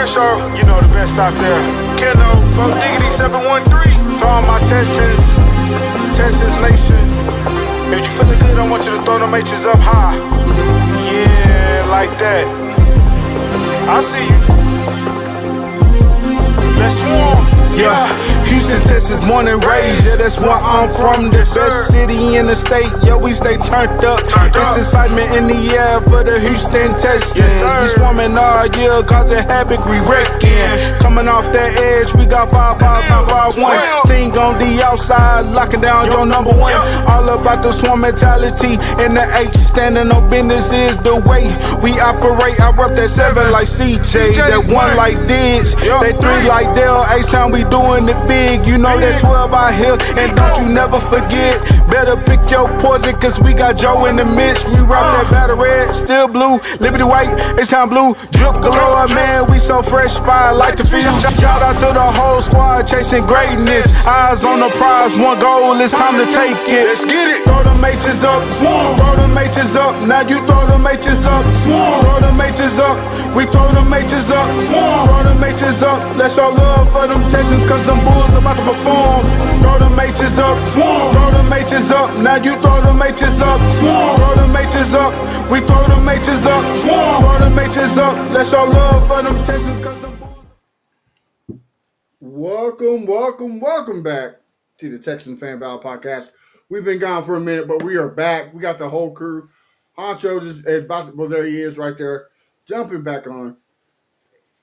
Crenshaw, you know the best out there. Keno, from Diggity 713. To all my Texans Nation. If you feeling good, I want you to throw them H's up high. Yeah, like that. I see you. Let's swarm. Yeah, Houston, Texas, born and raised. Yeah, that's where I'm from. The best city in the state. Yeah, we stay turned up. There's excitement in the air for the Houston Texans. We swarming all year, causing havoc, we wrecking. Coming off that edge, we got 5-5-5-1. Thing on the outside, locking down your number one. All about the swarm mentality. And the H, standing on business is the way we operate. I rep that 7 like CJ, that 1 like Diggs, that 3 like Dell. H-time we doing it big, you know that 12 out here. And don't you never forget, better pick your poison, cause we got Joe in the midst. We rock that battle red, still blue, Liberty white, H-time blue, drip galore, man, we so fresh, fire like the field. Shout out to the whole squad, chasing greatness. Eyes on the prize, one goal, it's time to take it. Let's get it. Throw them H's up, swarm. Throw them H's up, now you throw them H's up, swarm. Throw them H's up, we throw them H's up, swarm. Throw them H's up, let's show love for them Texans, cause them Bulls about to perform. Throw them H's up, swarm. Throw them H's up, now you throw them H's up, swarm. Throw them H's up, we throw them H's up, swarm. Throw them H's up, let's show love for them Texans, cause them Bulls. Welcome back to the Texan Fan Battle Podcast. We've been gone for a minute, but we are back. We got the whole crew. Honcho is about to, well, there he is right there, jumping back on.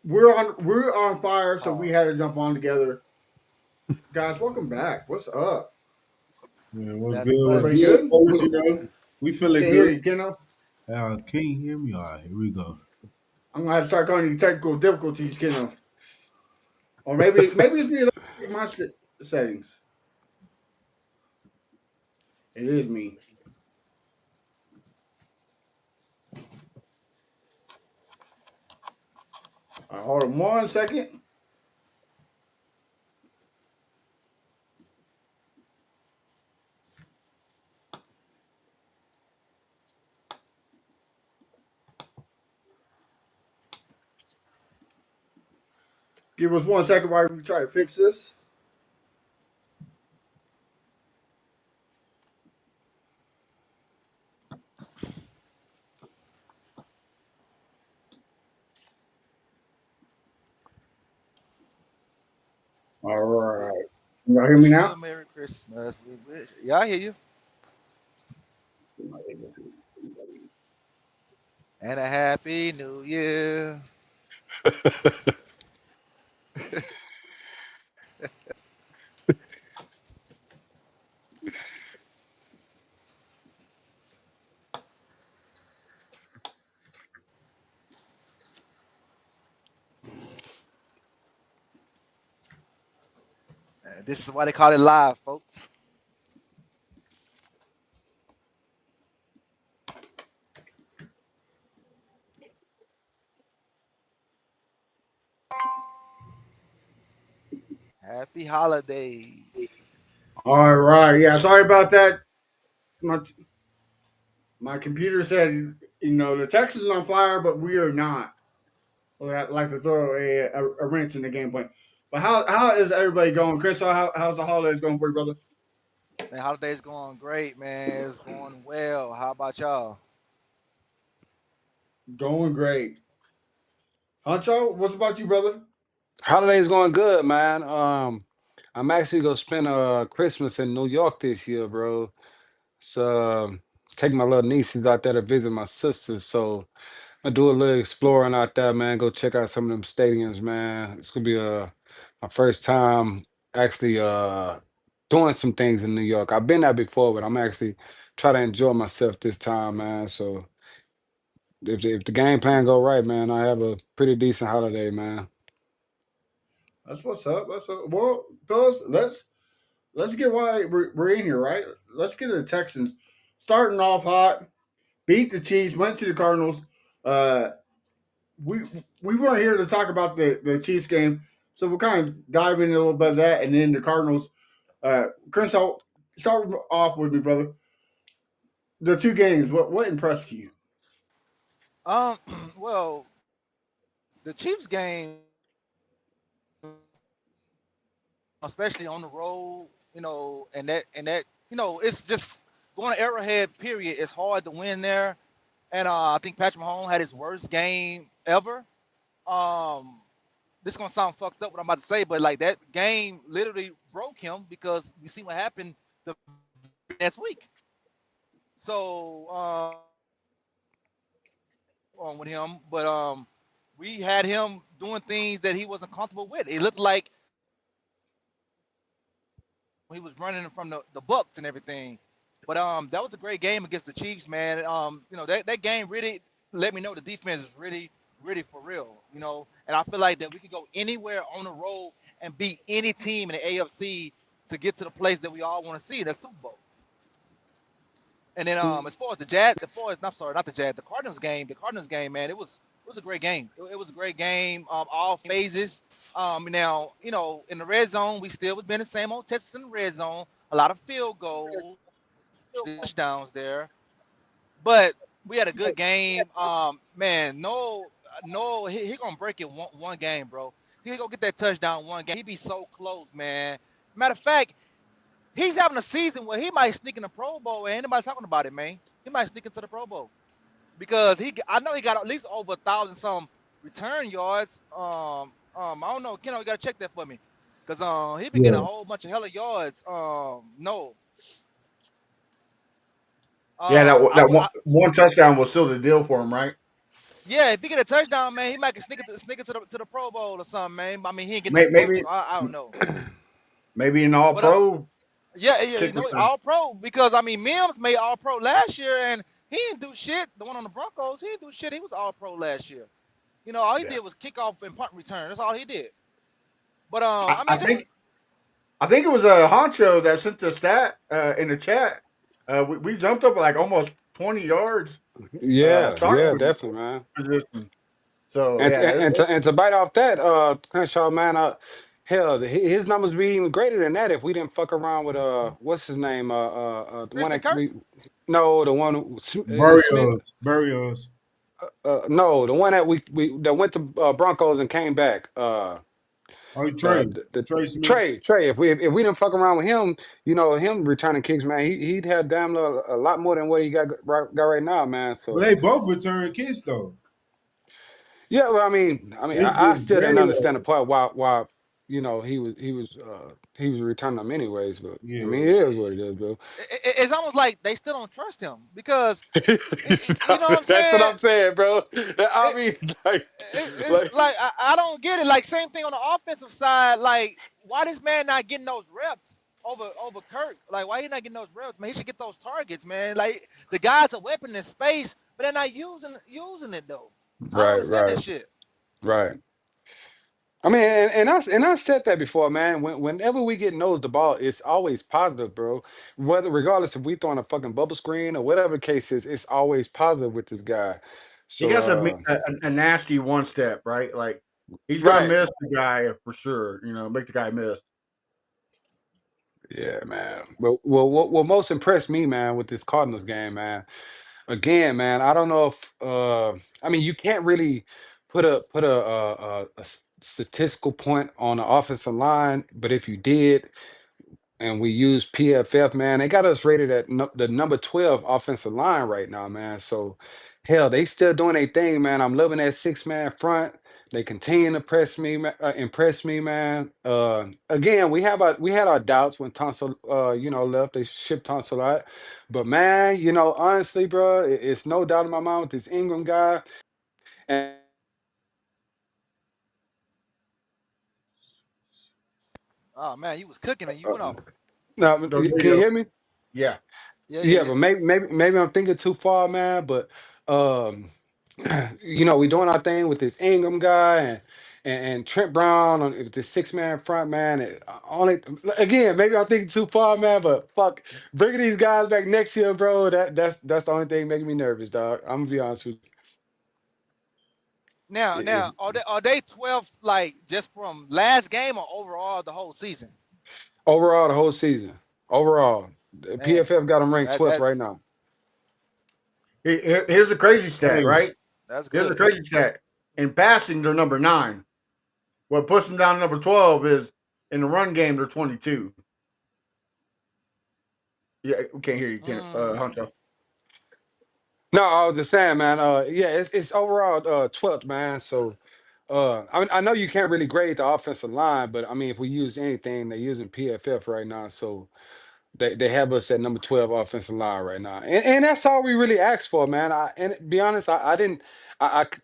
We're on fire, so we had to jump on together. Guys, welcome back. What's up? Man, what's good? Pretty good? Folks, you know, we feeling Can't good. hear you, Keno. Can you hear me? All right, here we go. I'm gonna have to start calling you technical difficulties, Keno. Or maybe it's me. My settings. It is me. All right, hold on 1 second. Give us 1 second while we try to fix this. All right. Y'all hear me now? Merry Christmas. Yeah, I hear you. And a Happy New Year. This is why they call it live, folks. Happy holidays. All right. Yeah, sorry about that. My computer said, the Texans is on fire, but we are not. Well, I'd like to throw a wrench in the game plan. But how is everybody going? Chris, how's the holidays going for you, brother? Man, holidays going great, man. It's going well. How about y'all? Going great. Huncho, what's about you, brother? Holiday's going good, man. I'm actually gonna spend Christmas in New York this year, bro. So taking my little nieces out there to visit my sisters. So I do a little exploring out there, man. Go check out some of them stadiums, man. It's gonna be my first time actually doing some things in New York. I've been there before, but I'm actually trying to enjoy myself this time, man. So if the game plan go right, man, I have a pretty decent holiday, man. That's what's up. Well, fellas, let's get why we're in here, right? Let's get to the Texans. Starting off hot, beat the Chiefs, went to the Cardinals. We weren't here to talk about the Chiefs game, so we'll kind of dive into a little bit of that, and then the Cardinals. Chris, I'll start off with me, brother. The two games, what impressed you? Um, well, the Chiefs game, especially on the road, and that it's just going to Arrowhead. Period. It's hard to win there, and I think Patrick Mahomes had his worst game ever. Um, this is gonna sound fucked up what I'm about to say, but like that game literally broke him because we see what happened the next week. So with him, but we had him doing things that he wasn't comfortable with. It looked like he was running from the Bucks and everything. But that was a great game against the Chiefs, man. That game really let me know the defense is really, really for real. And I feel like that we could go anywhere on the road and beat any team in the AFC to get to the place that we all want to see, that Super Bowl. And then as far as the Jazz, I'm sorry, not the Jazz, the Cardinals game, man, it was a great game. It was a great game, all phases. Now, in the red zone, we still was been the same old Texas in the red zone. A lot of field goals, touchdowns there, but we had a good game. Man, no, he gonna break it one game, bro. He gonna get that touchdown one game. He be so close, man. Matter of fact, he's having a season where he might sneak in the Pro Bowl. Ain't anybody talking about it, man. He might sneak into the Pro Bowl because I know he got at least over 1,000 some return yards. I don't know, you gotta check that for me, cause he been getting a Yeah, whole bunch of hella yards. No, Yeah, I that would, one touchdown was still the deal for him, right? yeah. If he get a touchdown, man, he might can sneak it to the Pro Bowl or something, man. I mean, he ain't getting no votes, Maybe so I don't know. maybe an All But Pro yeah, yeah, kick return. all pro because I mean Mims made all pro last year and he didn't do shit. The one on the Broncos, he didn't do shit. He was all pro last year. All he Yeah, did was kick off and punt return. That's all he did. But I, I I mean, just think I think it was a Honcho that sent the stat in the chat. We jumped up like almost 20 yards Yeah, starting yeah, definitely, man. position. So And yeah, to, and to and to bite off that, Crenshaw, man, hell, his numbers be even greater than that if we didn't fuck around with what's his name, the one Christian that Kirk. we, no, the one is Smith, Burials. no, the one that we that went to Broncos and came back, Oh, the Trey Smith. Trey. If we didn't fuck around with him, him returning kicks, man, he'd have damn a lot more than what he got right now, man. But So. they both return kicks though. Yeah, well, I mean, It's I just still didn't very understand the part why he was returning them anyways. But I mean, yeah. it is what it is, bro. It's almost like they still don't trust him because you know what I'm That's what saying. I'm saying, bro. I It, mean, like, it's like, like I don't get it. Like same thing on the offensive side. Like why this man not getting those reps over Kirk? Like why he not getting those reps? Man, he should get those targets, man. Like the guy's a weapon in space, but they're not using it though. I don't right, understand right, that shit. right. I mean, and I said that before, man. Whenever we get nose the ball, it's always positive, bro. Whether regardless if we throwing a fucking bubble screen or whatever the case is, it's always positive with this guy. he So, got a nasty one step, right? Like he's gonna right. miss the guy for sure. Make the guy miss. Yeah, man. Well, what most impressed me, man, with this Cardinals game, man. Again, man, I don't know if I mean you can't really put a statistical point on the offensive line, but if you did, and we use PFF, man. They got us rated at the number 12 offensive line right now, man. So, hell, they still doing their thing, man. I'm loving that six-man front. They continue to impress me, man. Again, we had our doubts when Tonsil, left. They shipped Tonsil out, but man, honestly, bro, it's no doubt in my mind with this Ingram guy. And Oh man, you was cooking and you went off. now, So can there you you go. hear me? Yeah, Yeah, yeah, Yeah, yeah. but maybe I'm thinking too far, man. But um, we doing our thing with this Ingram guy and Trent Brown on the six-man front, man. Only again, maybe I'm thinking too far, man. But fuck, bringing these guys back next year, bro. That's the only thing making me nervous, dog. I'm gonna be honest with Now, you. now, are they 12 like just from last game or overall the whole season? Overall, the whole season, overall, the Man, PFF got them ranked that 12th right that's now. Here's a crazy stat, Hey, right? that's Here's a good. crazy stat. In passing, they're number 9. What puts them down to number 12 is in the run game, they're 22. Yeah, we can't hear you, Mm. Huncho. No, I was just saying, man. Yeah, it's overall 12th, man. So, I know you can't really grade the offensive line, but I mean, if we use anything, they're using PFF right now. So they have us at number 12 offensive line right now, and that's all we really asked for, man. And to be honest, I didn't. I, I c-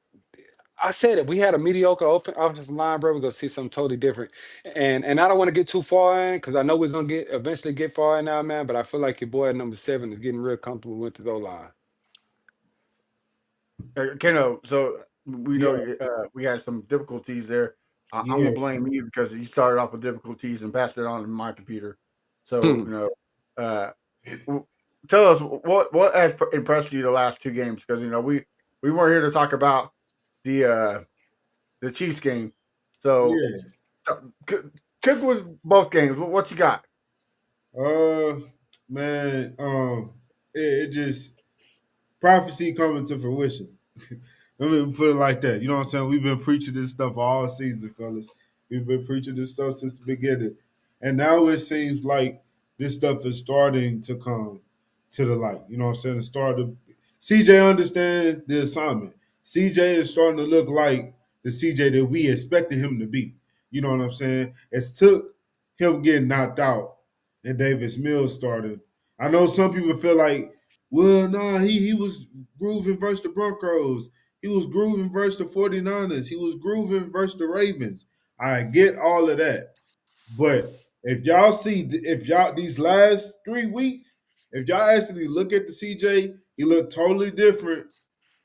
I said if we had a mediocre offensive line, bro, we're gonna see something totally different. And I don't want to get too far in because I know we're gonna get eventually get far in now, man. But I feel like your boy at number 7 is getting real comfortable with his O line. Keno, so we know Yeah, we had some difficulties there. I'm gonna yeah, blame you because you started off with difficulties and passed it on to my computer. So uh, w- tell us what has impressed you the last 2 games because we weren't here to talk about the uh, the Chiefs game. So yeah. uh, c- kick with both games. What you got? Uh, man, it just prophecy coming to fruition. Let me put it like that. You know what I'm saying? We've been preaching this stuff all season, fellas. We've been preaching this stuff since the beginning. And now it seems like this stuff is starting to come to the light. You know what I'm saying? It started CJ understands the assignment. CJ is starting to look like the CJ that we expected him to be. You know what I'm saying? It's took him getting knocked out and Davis Mills started. I know some people feel like, well, nah, he was grooving versus the Broncos. He was grooving versus the 49ers. He was grooving versus the Ravens. I get all of that. But if y'all these last 3 weeks, if y'all actually look at the CJ, he looked totally different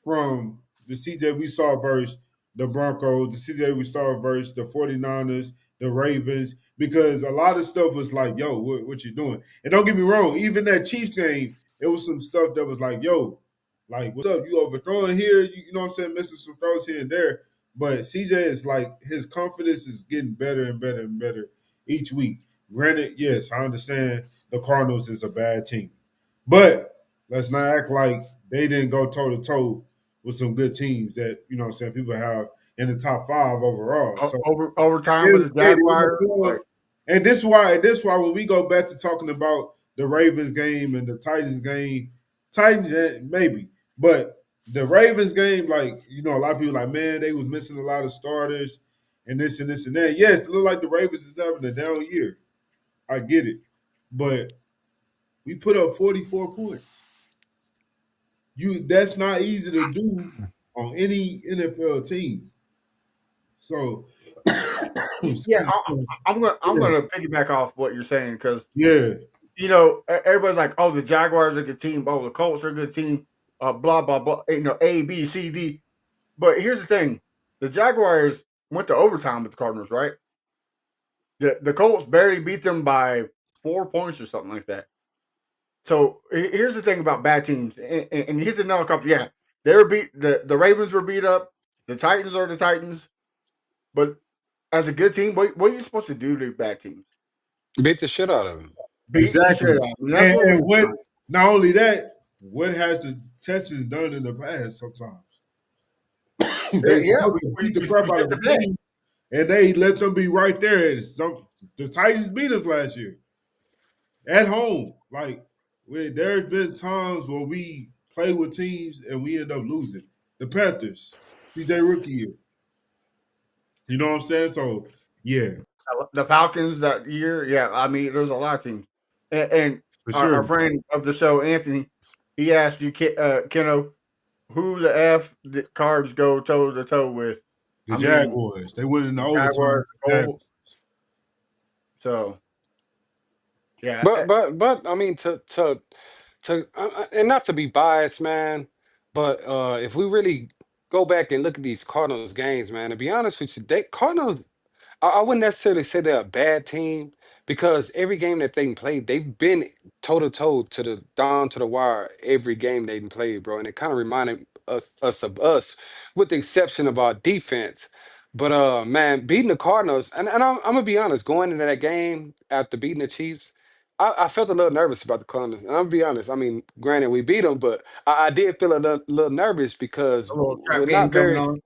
from the CJ we saw versus the Broncos, the CJ we saw versus the 49ers, the Ravens, because a lot of stuff was like, yo, what you doing? And don't get me wrong, even that Chiefs game, it was some stuff that was like, yo, like, what's up? You overthrowing here, you know what I'm saying, missing some throws here and there. But CJ is like, his confidence is getting better and better and better each week. Granted, yes, I understand the Cardinals is a bad team. But let's not act like they didn't go toe to toe with some good teams that, you know what I'm saying, people have in the top 5 overall. So Overtime with it, the it, Jaguars. it, Like, and this why when we go back to talking about the Ravens game and the Titans game, Titans maybe, but the Ravens game, like, you know, a lot of people like, man, they was missing a lot of starters and this and this and that. Yes, it looked like the Ravens is having a down year. I get it, but we put up 44 points. That's not easy to do on any NFL team. So, excuse yeah, me. So, I'm yeah, gonna piggyback off what you're saying because yeah, everybody's like, oh, the Jaguars are a good team, oh, the Colts are a good team, blah blah blah, A B C D. But here's the thing: the Jaguars went to overtime with the Cardinals, right? The Colts barely beat them by 4 points or something like that. So here's the thing about bad teams, and here's another couple. Yeah, they were beat. The Ravens were beat up. The Titans are the Titans. But as a good team, what are you supposed to do to bad teams? Beat the shit out of him. Beat the shit exactly. out of them. That's And, what and we've what? done. Not only that, what has the Texans done in the past? Sometimes they Yeah, supposed to beat the crap we out shit of the a bed. team, and they let them be right there. The Titans beat us last year at home. Like, there's been times where we play with teams and we end up losing. The Panthers, CJ rookie year. You know what I'm saying? So yeah, The Falcons that year, yeah. I mean, there's a lot of teams. And for our sure. friend of the show, Anthony, he asked you, Keno, who the f the Cards go toe to toe with? The I mean, Jaguars, they went into the overtime Jaguars, with the the Jaguars. Colts. So yeah, But I mean and not to be biased, man, but if we really go back and look at these Cardinals games, man, to be honest with you, they Cardinals I wouldn't necessarily say they're a bad team because every game that they played, they've been toe to toe to the down to the wire every game they played, bro. And it kind of reminded us of us, with the exception of our defense. But man, beating the Cardinals, and I'm gonna be honest, going into that game after beating the Chiefs, I felt a little nervous about the Cardinals. And I'm gonna be honest. I mean, granted, we beat them, but I did feel a little nervous because a little trap we're game not coming very on.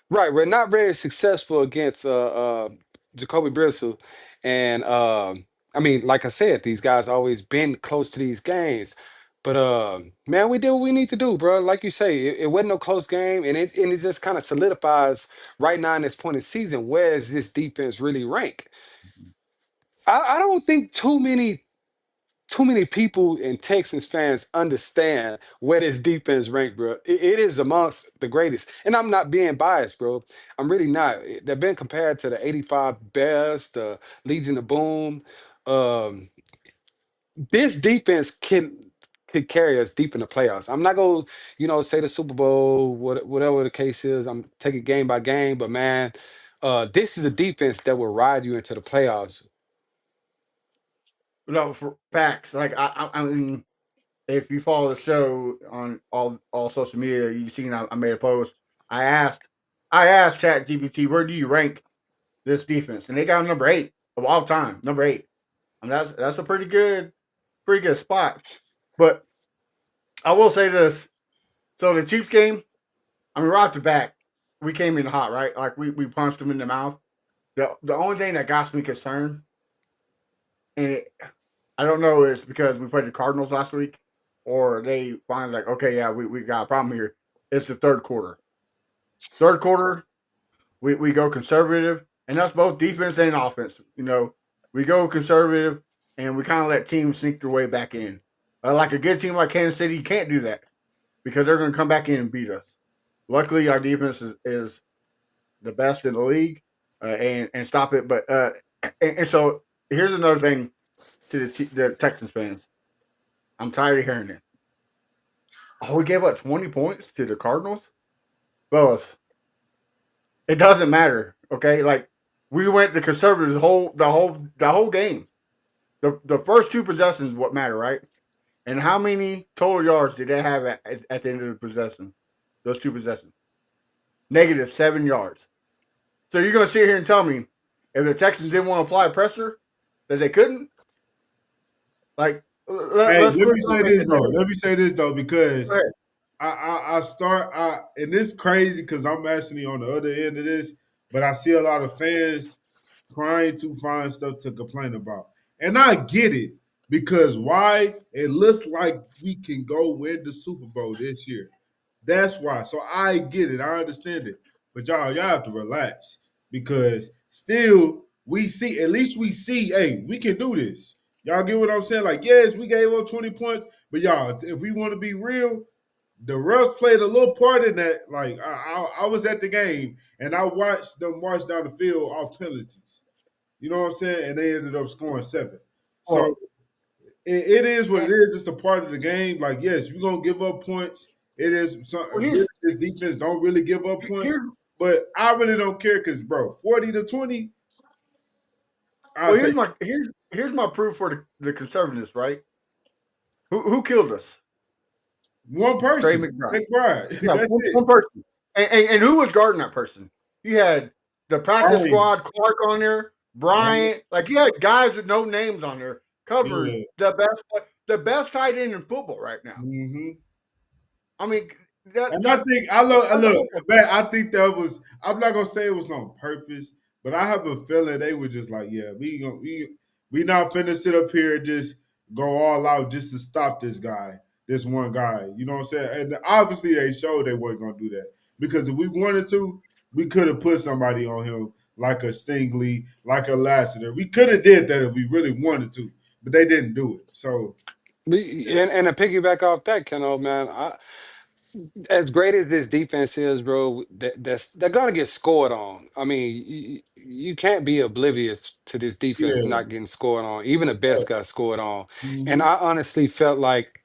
Right, we're not very successful against Jacoby Brissett, and I mean, like I said, these guys always been close to these games. But man, we did what we need to do, bro. Like you say, it wasn't no close game, and it just kind of solidifies right now in this point of season where is this defense really rank. I don't think too many people and Texans fans understand where this defense rank, bro. It is amongst the greatest. And I'm not being biased, bro. I'm really not. They've been compared to the 85 Bears, the Legion of Boom. Um, this defense could carry us deep in the playoffs. I'm not gonna, say the Super Bowl, whatever the case is. I'm taking game by game, but man, this is a defense that will ride you into the playoffs. No, for facts. Like I mean, if you follow the show on all social media, you've seen I made a post. I asked I asked ChatGPT, where do you rank this defense? And they got number 8 of all time. Number 8. I mean, that's a pretty good spot. But I will say this. So the Chiefs game, I mean, right off the back, we came in hot, right? Like we punched them in the mouth. The only thing that got me concerned, and I don't know, is because we played the Cardinals last week, or they finally like, okay, yeah, we got a problem here. It's the third quarter. Third quarter, we go conservative, and that's both defense and offense. We go conservative, and we kind of let teams sneak their way back in. Like a good team like Kansas City, you can't do that because they're going to come back in and beat us. Luckily, our defense is the best in the league, and stop it. But and so here's another thing to the Texans fans. I'm tired of hearing it. Oh, we gave up 20 points to the Cardinals, fellas. It doesn't matter. Okay, like we went the conservatives the whole game. The first two possessions what matter, right? And how many total yards did they have at the end of the possession? Those two possessions, -7 yards. So you're gonna sit here and tell me if the Texans didn't want to apply pressure that they couldn't? Like Hey, let's let quit me trying say to make this it though. negative. Let me say this though, Go because ahead. and it's crazy because I'm actually on the other end of this, but I see a lot of fans trying to find stuff to complain about. And I get it because why? It looks like we can go win the Super Bowl this year. That's why. So I get it. I understand it. But y'all have to relax because still we see, at least we see, hey, we can do this. Y'all get what I'm saying? Like, yes, we gave up 20 points, but y'all, if we want to be real, the refs played a little part in that. Like, I was at the game and I watched them march down the field off penalties. You know what I'm saying? And they ended up scoring 7. So Well, it is what and, it is. It's a part of the game. Like, yes, you're gonna give up points. It is well, really, this defense don't really give up points, here's but I really don't care because, bro, 40-20, I'll well take here's my proof for the conservatives, right? Who killed us? one Trey person, McBride. McBride. Yeah, That's it. one person. And who was guarding that person? You had the practice Brian, squad, Clark on there, Brian, Bryant. Like you had guys with no names on there covering yeah. the best tight end in football right now. Mm-hmm. I mean that, And I that think I that's look, awful. man. I think that was. I'm not gonna say it was on purpose, but I have a feeling they were just like, yeah, we not finna sit up here and just go all out just to stop this guy, this one guy. You know what I'm saying? And obviously they showed they weren't gonna do that because if we wanted to, we could have put somebody on him like a Stingley, like a Lassiter. We could have did that if we really wanted to, but they didn't do it. So And to piggyback off that, Keno, man, as great as this defense is, bro, they're gonna get scored on. I mean, you can't be oblivious to this defense yeah, not getting scored on. Even the best got scored on. And mm-hmm. I honestly felt like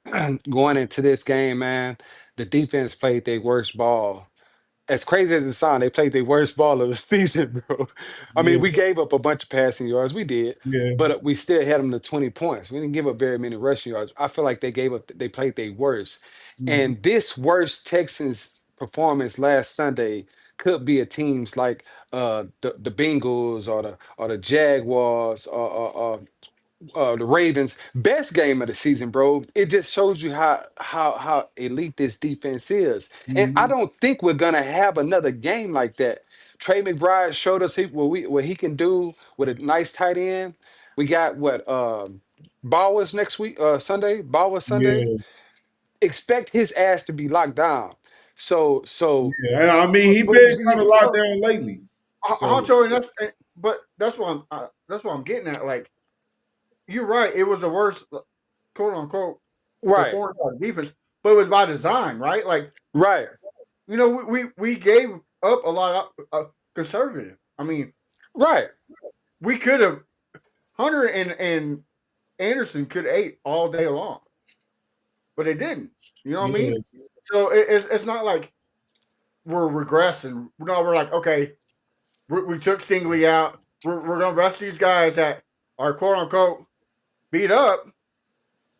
going into this game, man, the defense played their worst ball. As crazy as it sounds, they played their worst ball of the season, bro. I mean, Yeah, we gave up a bunch of passing yards. We did, yeah. but we still had them to 20 points. We didn't give up very many rushing yards. I feel like they played their worst. Mm-hmm. And this worst Texans performance last Sunday could be a teams like the Bengals or the Jaguars or the Ravens' best game of the season, bro. It just shows you how elite this defense is. And I Mhm. don't think we're gonna have another game like that. Trey McBride showed us what he can do with a nice tight end. We got what Bowers next week, Sunday, Bowers Sunday. Yeah, Expect his ass to be locked down. So yeah. And I mean, he but been kind of locked down lately. So Honcho, and that's what I'm getting at. Like, you're right. It was the worst, quote unquote, right, performance on defense, but it was by design, right? Like, right, we gave up a lot of conservative. I mean, right, we could have Hunter and Anderson could have ate all day long, but they didn't. You know what I yeah, mean? So it's not like we're regressing. No, we're like, okay, we took Stingley out. We're gonna rest these guys that are quote unquote beat up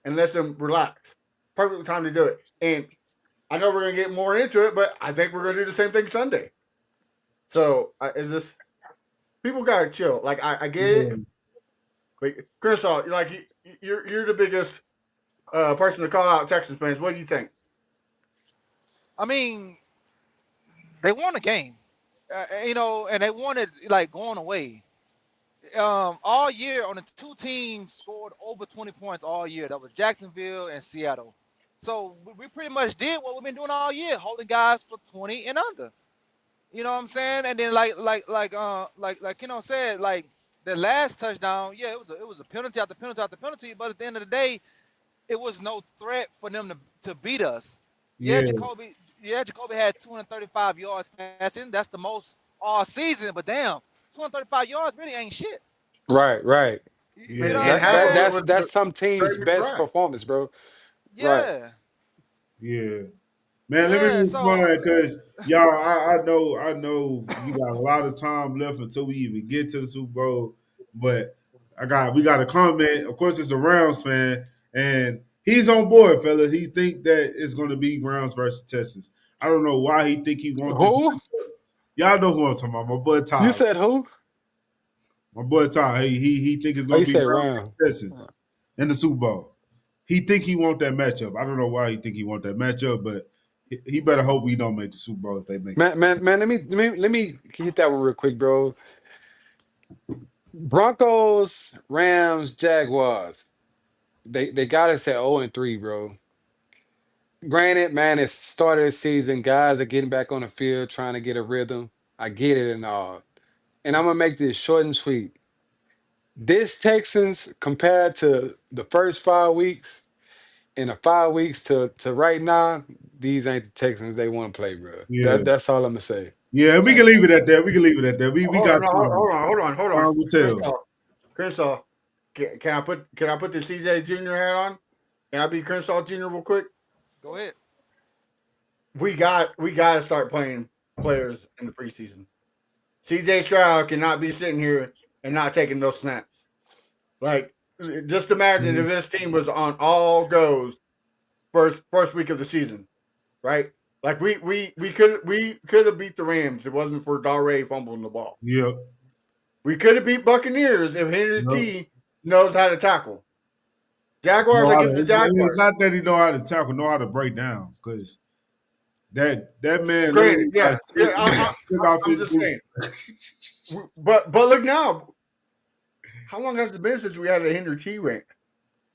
and let them relax. Perfect time to do it. And I know we're gonna get more into it, but I think we're gonna do the same thing Sunday. So is this people gotta chill? Like I get it, yeah. but Chris, you're the biggest person to call out Texans fans. What do you think? I mean, they won a game, and they won it like going away. All year on the two teams scored over 20 points all year. That was Jacksonville and Seattle. So we pretty much did what we've been doing all year, holding guys for 20 and under. You know what I'm saying? And then said, like the last touchdown, yeah, it was a penalty after penalty after penalty, but at the end of the day, it was no threat for them to beat us. Yeah, Yeah, Jacoby had 235 yards passing. That's the most all season, but damn, 235 yards really ain't shit. right, right. You yeah, know what I'm And That's half that of it saying? that's was that's some Trey team's best McBride. performance, bro. Right. Yeah, yeah. Man, let me yeah. So respond because y'all, I know we got a lot of time left until we even get to the Super Bowl. But we got a comment. Of course, it's a Rams fan, and he's on board, fellas. He think that it's going to be Rams versus Texans. I don't know why he think he want this. Who? Y'all know who I'm talking about. My boy You Ty. said who? My boy Ty. He think it's Oh, going you to be said Rams round. versus Texans in the Super Bowl. He think he want that matchup. I don't know why he think he want that matchup, but he better hope we don't make the Super Bowl if they make it. Man. Let me hit that one real quick, bro. Broncos, Rams, Jaguars. They got us at 0-3, bro. Granted, man, it's start of the season. Guys are getting back on the field, trying to get a rhythm. I get it and all. And I'm gonna make this short and sweet. This Texans compared to the first 5 weeks and the 5 weeks to right now, these ain't the Texans they want to play, bro. Yeah, That's all I'm gonna say. yeah. We can leave it at that. We can leave it at that. We Hold on, got no, time. hold on. Time will tell. Crenshaw, can I put the CJ Junior hat on? Can I be Crenshaw Junior real quick? go ahead. We got to start playing players in the preseason. CJ Stroud cannot be sitting here and not taking those snaps. Like, just imagine if Mhm. this team was on all goes first week of the season, right? Like we could have beat the Rams. If it wasn't for Darray fumbling the ball. Yep. We could have beat Buccaneers if Henry Yep. T knows how to tackle. Jaguars, Know I how give to, it to it's Jaguars. not that he know how to tackle, know how to break down. Because that man Granted, literally got yeah, yeah. sick off I'm his just boot. saying. But look now, how long has it been since we had a Henry T rank?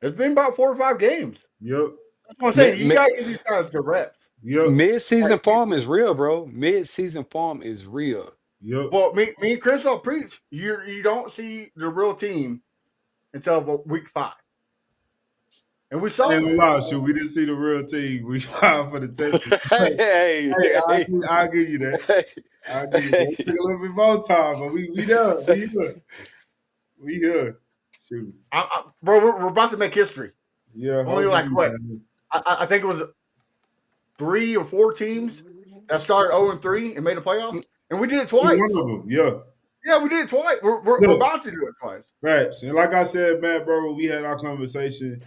It's been about 4 or 5 games. Yep. That's what I'm saying. Mid, You mid, gotta give these guys the reps. Yep. Like, mid-season form is real, bro. Mid-season form is real. Yep. well, me and Chris will preach. You don't see the real team until about week 5, and we I saw ain't gonna that. lie, shoot. We didn't see the real team. We filed for the Texans. Hey, hey, Hey, hey, I'll give you that. hey, I'll give you that. It took a little bit more time, but we there. We here. We here. Shoot. Bro, we're about to make history. Yeah, Only hopefully, like what? man. I think it was 3 or 4 teams that started 0-3 and made the playoffs, and we did it We twice. one of them. Yeah. Yeah, we did it twice. We're Look, about to do it twice. facts. And like I said, Matt, bro, we had our conversation.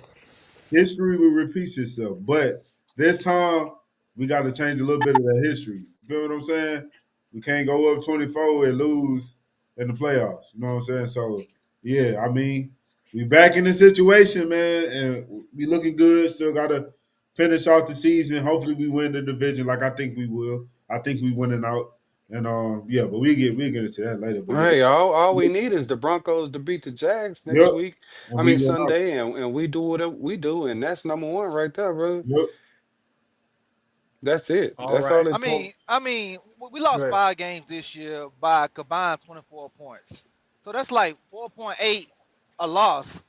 History will repeat itself, but this time we got to change a little bit of that history. You feel what I'm saying? We can't go up 24 and lose in the playoffs. You know what I'm saying? So yeah, I mean, we back in the situation, man, and we looking good. Still gotta finish off the season. Hopefully, we win the division, like I think we will. I think we winning out, and yeah, but we get into that later. But yeah, Hey, all we need is the Broncos to beat the Jags next yep, week. and I we mean win out. Sunday, and we do what we do, and that's number one right there, bro. Yep. That's it. All That's all right. it took. We Go lost ahead. 5 games this year by a combined 24 points. So that's like 4.8 a loss.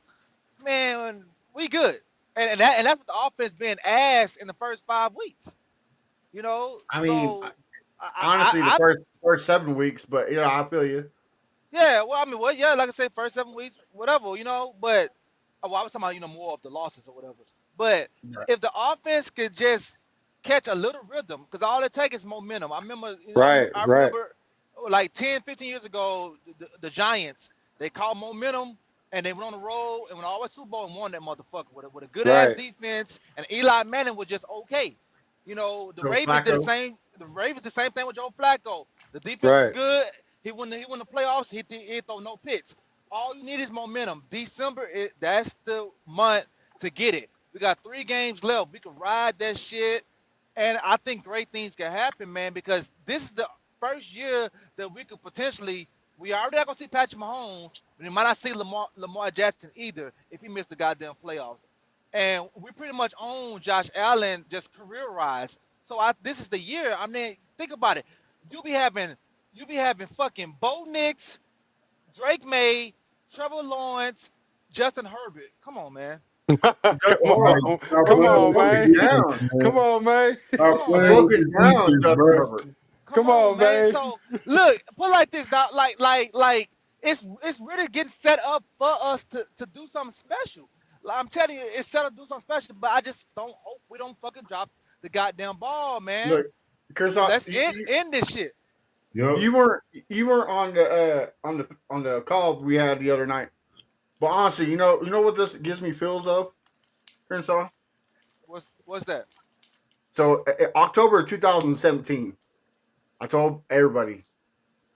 Man, we good. And that's with the offense being ass in the first 5 weeks. You know, I mean, so honestly, the I first 7 weeks, but I feel you. yeah, well, yeah, like I said, first 7 weeks, whatever, But well, I was talking about, more of the losses or whatever. But Right. if the offense could just catch a little rhythm, because all it takes is momentum. I remember, Right, I right, remember like 10, 15 years ago, the Giants, they called momentum and they went on the road and went all the way to Super Bowl and won that motherfucker with a good ass right, defense. And Eli Manning was just okay. The So Ravens did the Flacco, same. The Ravens the same thing with Joe Flacco. The defense was right. good. He won the playoffs. He throw no picks. All you need is momentum. December, that's the month to get it. We got 3 games left. We can ride that shit, and I think great things can happen, man. Because this is the first year that we could potentially. We already not gonna see Patrick Mahomes, but we might not see Lamar Jackson either if he missed the goddamn playoffs. And we pretty much own Josh Allen just career wise. So this is the year. I mean, think about it. You be having you be having fucking Bo Nix, Drake May, Trevor Lawrence, Justin Herbert. Come on, man. Come hold Like, on. on, stop come playing on, with Broke this it man. defense, down. Come man. on, man. Come Stop on, playing man. Broke with it this down, defense, Justin bro. Herbert. Come Come on, on, man. man. So look, put it like this, dog. Like it's really getting set up for us to do something special. Like, I'm telling you, it's set up to do something special. But I just don't hope we don't fucking drop the goddamn ball, man. Look, Chris, Let's end this shit. Yep. you weren't you weren't on the call we had the other night. But honestly, you know what this gives me feels of, Chris? What's that? So October of 2017, I told everybody,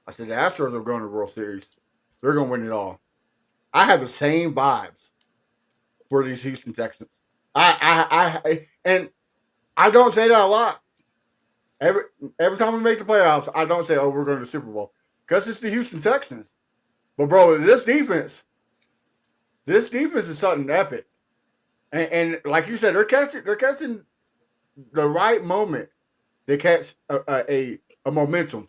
I said the Astros are going to the World Series. They're going to win it all. I have the same vibes for these Houston Texans. And I don't say that a lot. Every every time we make the playoffs, I don't say, "Oh, we're going to the Super Bowl," because it's the Houston Texans. But bro, this defense is something epic. And like you said, they're catching the right moment. They catch a momentum.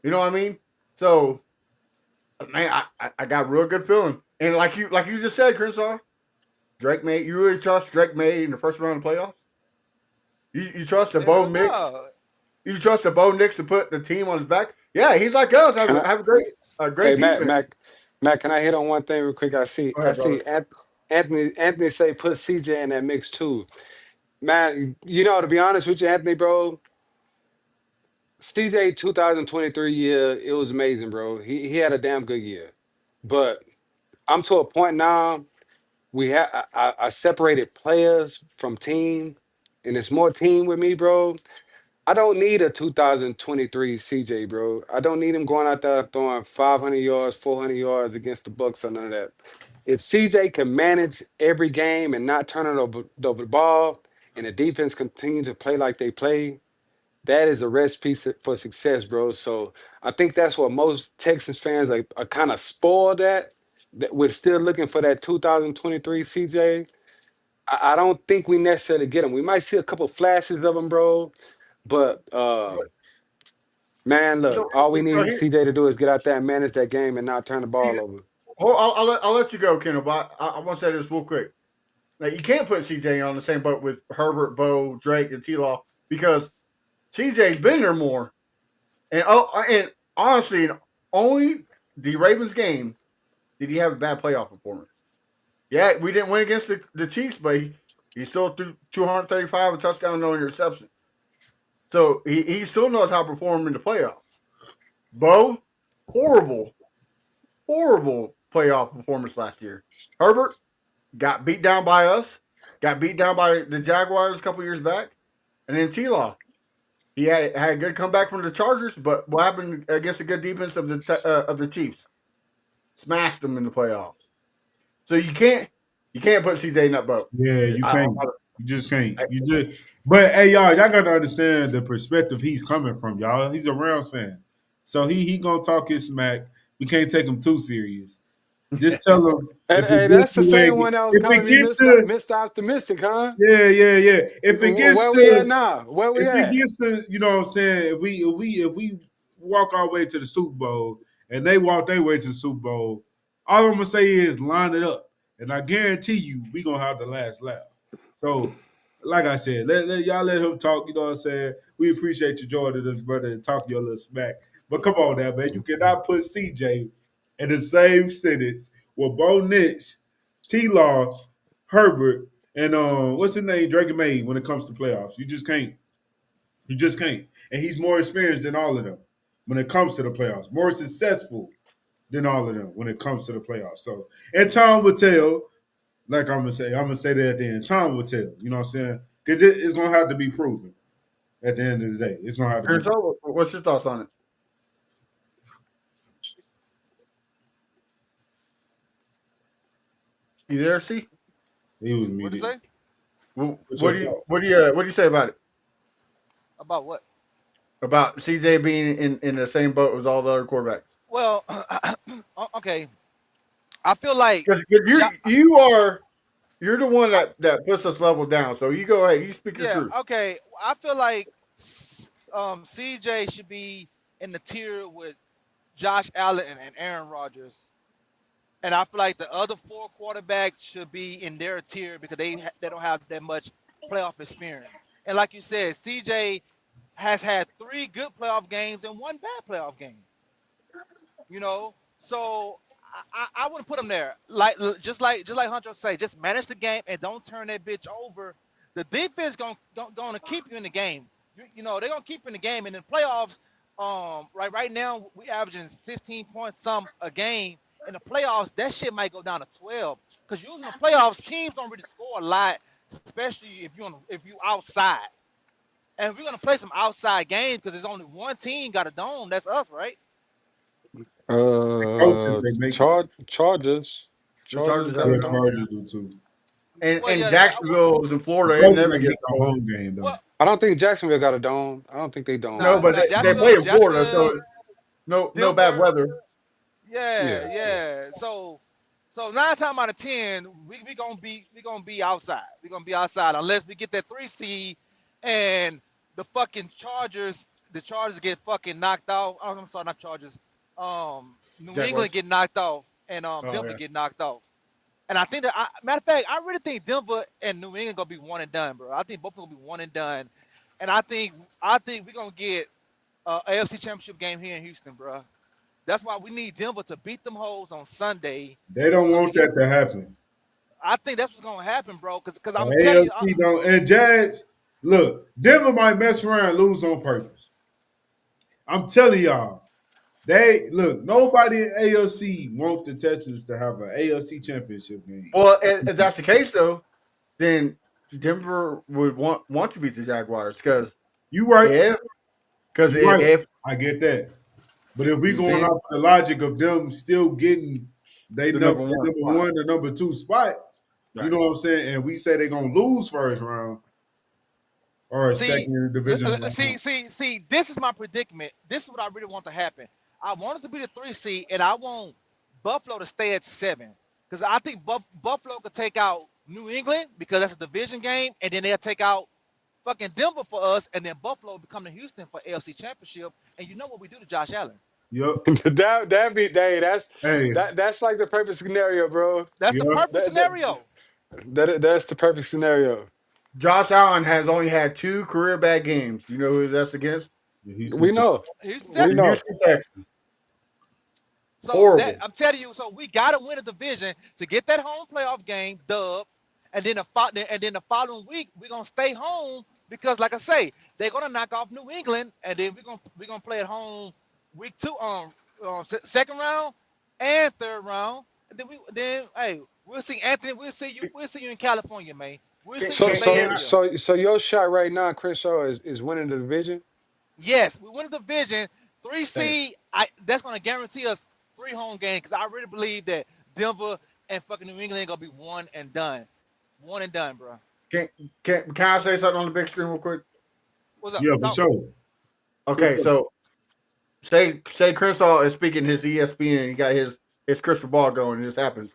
You know what I mean? So man, I got a real good feeling. And like you just said, Crenshaw, Drake May, you really trust Drake May in the first round of playoffs? You trust the Bo Hell Nix? no. You trust the Bo Nix to put the team on his back? Yeah, he's like us. Can I? Have a Hey, great defense. Matt. Can I hit on one thing real quick? Go I ahead, see brother. Anthony say put CJ in that mix too. Man, to be honest with you, Anthony, bro, CJ 2023 year, it was amazing, bro. He had a damn good year. But I'm to a point now. I separated players from team, and it's more team with me, bro. I don't need a 2023 CJ, bro. I don't need him going out there throwing 500 yards, 400 yards against the Bucks or none of that. If CJ can manage every game and not turn it over the ball, and the defense continue to play like they play, that is a recipe for success, bro. So I think that's what most Texas fans are kind of spoiled at. That we're still looking for that 2023 CJ. I don't think we necessarily get him. We might see a couple flashes of him, bro. But man, So, look, all we so need here, CJ to do is get out there and manage that game and not turn the ball over. I'll let you go, Kendall. But I want to say this real quick. Now you can't put CJ on the same boat with Herbert, Bo, Drake, and T. Law because CJ's been there more. And honestly, in only the Ravens game did he have a bad playoff performance. Yeah, we didn't win against the Chiefs, but he still threw 235, a touchdown, no interception. So he still knows how to perform in the playoffs. Bo, horrible, horrible playoff performance last year. Herbert got beat down by us, got beat down by the Jaguars a couple years back, and then T Law. He had a good comeback from the Chargers, but what happened against the good defense of the Chiefs? Smashed them in the playoffs. So you can't put CJ in that boat. Yeah, you I, can't. You just can't. I, You just. But hey, y'all got to understand the perspective he's coming from, y'all. He's a Rams fan, so he gonna talk his smack. We can't take him too serious. Just tell him And if it hey, gets that's the to where same one that was if calling it me gets Mr. to Mr. Optimistic, huh? yeah. If it gets Where we at to now? Where we if it at? gets to, you know what I'm saying, if we walk our way to the Super Bowl and they walk their way to the Super Bowl, all I'm gonna say is line it up. And I guarantee you we gonna have the last laugh. So, like I said, y'all let him talk, you know what I'm saying? We appreciate you joining us, brother, and talk your little smack. But come on now, man. You cannot put CJ in the same sentence with Bo Nix, T Law, Herbert, and what's his name, Drake May when it comes to playoffs. You just can't. You just can't. And he's more experienced than all of them when it comes to the playoffs. More successful than all of them when it comes to the playoffs. So, and time will tell. Like I'm gonna say that at the end. Time will tell. You know what I'm saying? Because it's gonna have to be proven at the end of the day. It's gonna have to be. so what's your thoughts on it? You there, C? He was What'd you muted. say What's What your do you thought? what do you say about it? about what? About CJ being in the same boat as all the other quarterbacks? Well, okay. I feel like Because Ja you're the one I, that puts us level down. So you go ahead. You speak your yeah, truth. okay. I feel like CJ should be in the tier with Josh Allen and Aaron Rodgers. And I feel like the other four quarterbacks should be in their tier because they don't have that much playoff experience. And like you said, CJ has had three good playoff games and one bad playoff game. You know, so I wouldn't put him there. Just like Hunter say, just manage the game and don't turn that bitch over. The defense gonna keep you in the game. You know they're gonna keep you in the game. And in playoffs, right now we averaging 16 points some a game. In the playoffs, that shit might go down to 12. Cause usually in the playoffs, teams don't really score a lot, especially if you outside. And we're gonna play some outside games because there's only one team got a dome. That's us, right? The closest they make it. Chargers. The Chargers Chargers got have a a Yeah, dome, dome. yeah. Chargers do too. And Well, and yeah. Jacksonville is in The Florida. It Chargers never ain't gets get no cold. home game though. Well, I don't think Jacksonville got a dome. I don't think they dome No, nah, got but one. nah. they play Jacksonville, in Florida, so Jacksonville, no bad Denver. weather. Yeah, Yeah. yeah. So 9 times out of 10, we gonna be outside. We're gonna be outside unless we get that 3 seed, and the Chargers get fucking knocked off. Oh, I'm sorry, not Chargers. New England Jaguars. get knocked off, and Oh Denver yeah. get knocked off. And I think that, matter of fact, I really think Denver and New England gonna be one and done, bro. I think both of them gonna be one and done, and I think we're gonna get AFC Championship game here in Houston, bro. That's why we need Denver to beat them hoes on Sunday, They don't so we want can. that to happen. I think that's what's gonna happen, bro. Cause The I'm gonna tell you, AFC don't. And Jags, look, Denver might mess around and lose on purpose. I'm telling y'all. They look. Nobody in AFC want the Texans to have an AFC championship game. Well, if that's the case though, then Denver would want to beat the Jaguars You right. if because You right. if I get that. But if we you going see off the logic of them still getting the number they one number spot, one or number two spot, you right? know what I'm saying, and we say they're gonna lose first round or a see, second in the division round. see. This is my predicament. This is what I really want to happen. I want us to be the 3 seed, and I want Buffalo to stay at 7, because I think Buffalo could take out New England because that's a division game, and then they'll take out fucking Denver for us, and then Buffalo become to Houston for AFC Championship. And you know what we do to Josh Allen? Yep. that be hey, Hey. that's like the perfect scenario, bro. That's the Yep. perfect That, scenario. that's the perfect scenario. Josh Allen has only had two career bad games. You know who that's against? The Houston We Texans. know. Houston We The Texans. know. Houston Texans. So that Horrible. I'm telling you, so we gotta win a division to get that home playoff game dub, and then the following week we're gonna stay home because, like I say, they're gonna knock off New England, and then we're gonna play at home week two, second round and third round, and then hey, we'll see Anthony, we'll see you in California, man. We'll Can, see you in So the can, Bay can so I, Area. so so your shot right now, Chris Shaw, is winning the division. Yes, we win the division. Three Hey, seed. That's going to guarantee us three home games because I really believe that Denver and fucking New England ain't gonna be one and done. One and done, bro. Can can I say something on the big screen real quick? What's up? Yeah, for Talk. sure. Okay, so say Crenshaw is speaking his ESPN. He got his crystal ball going. And this happens.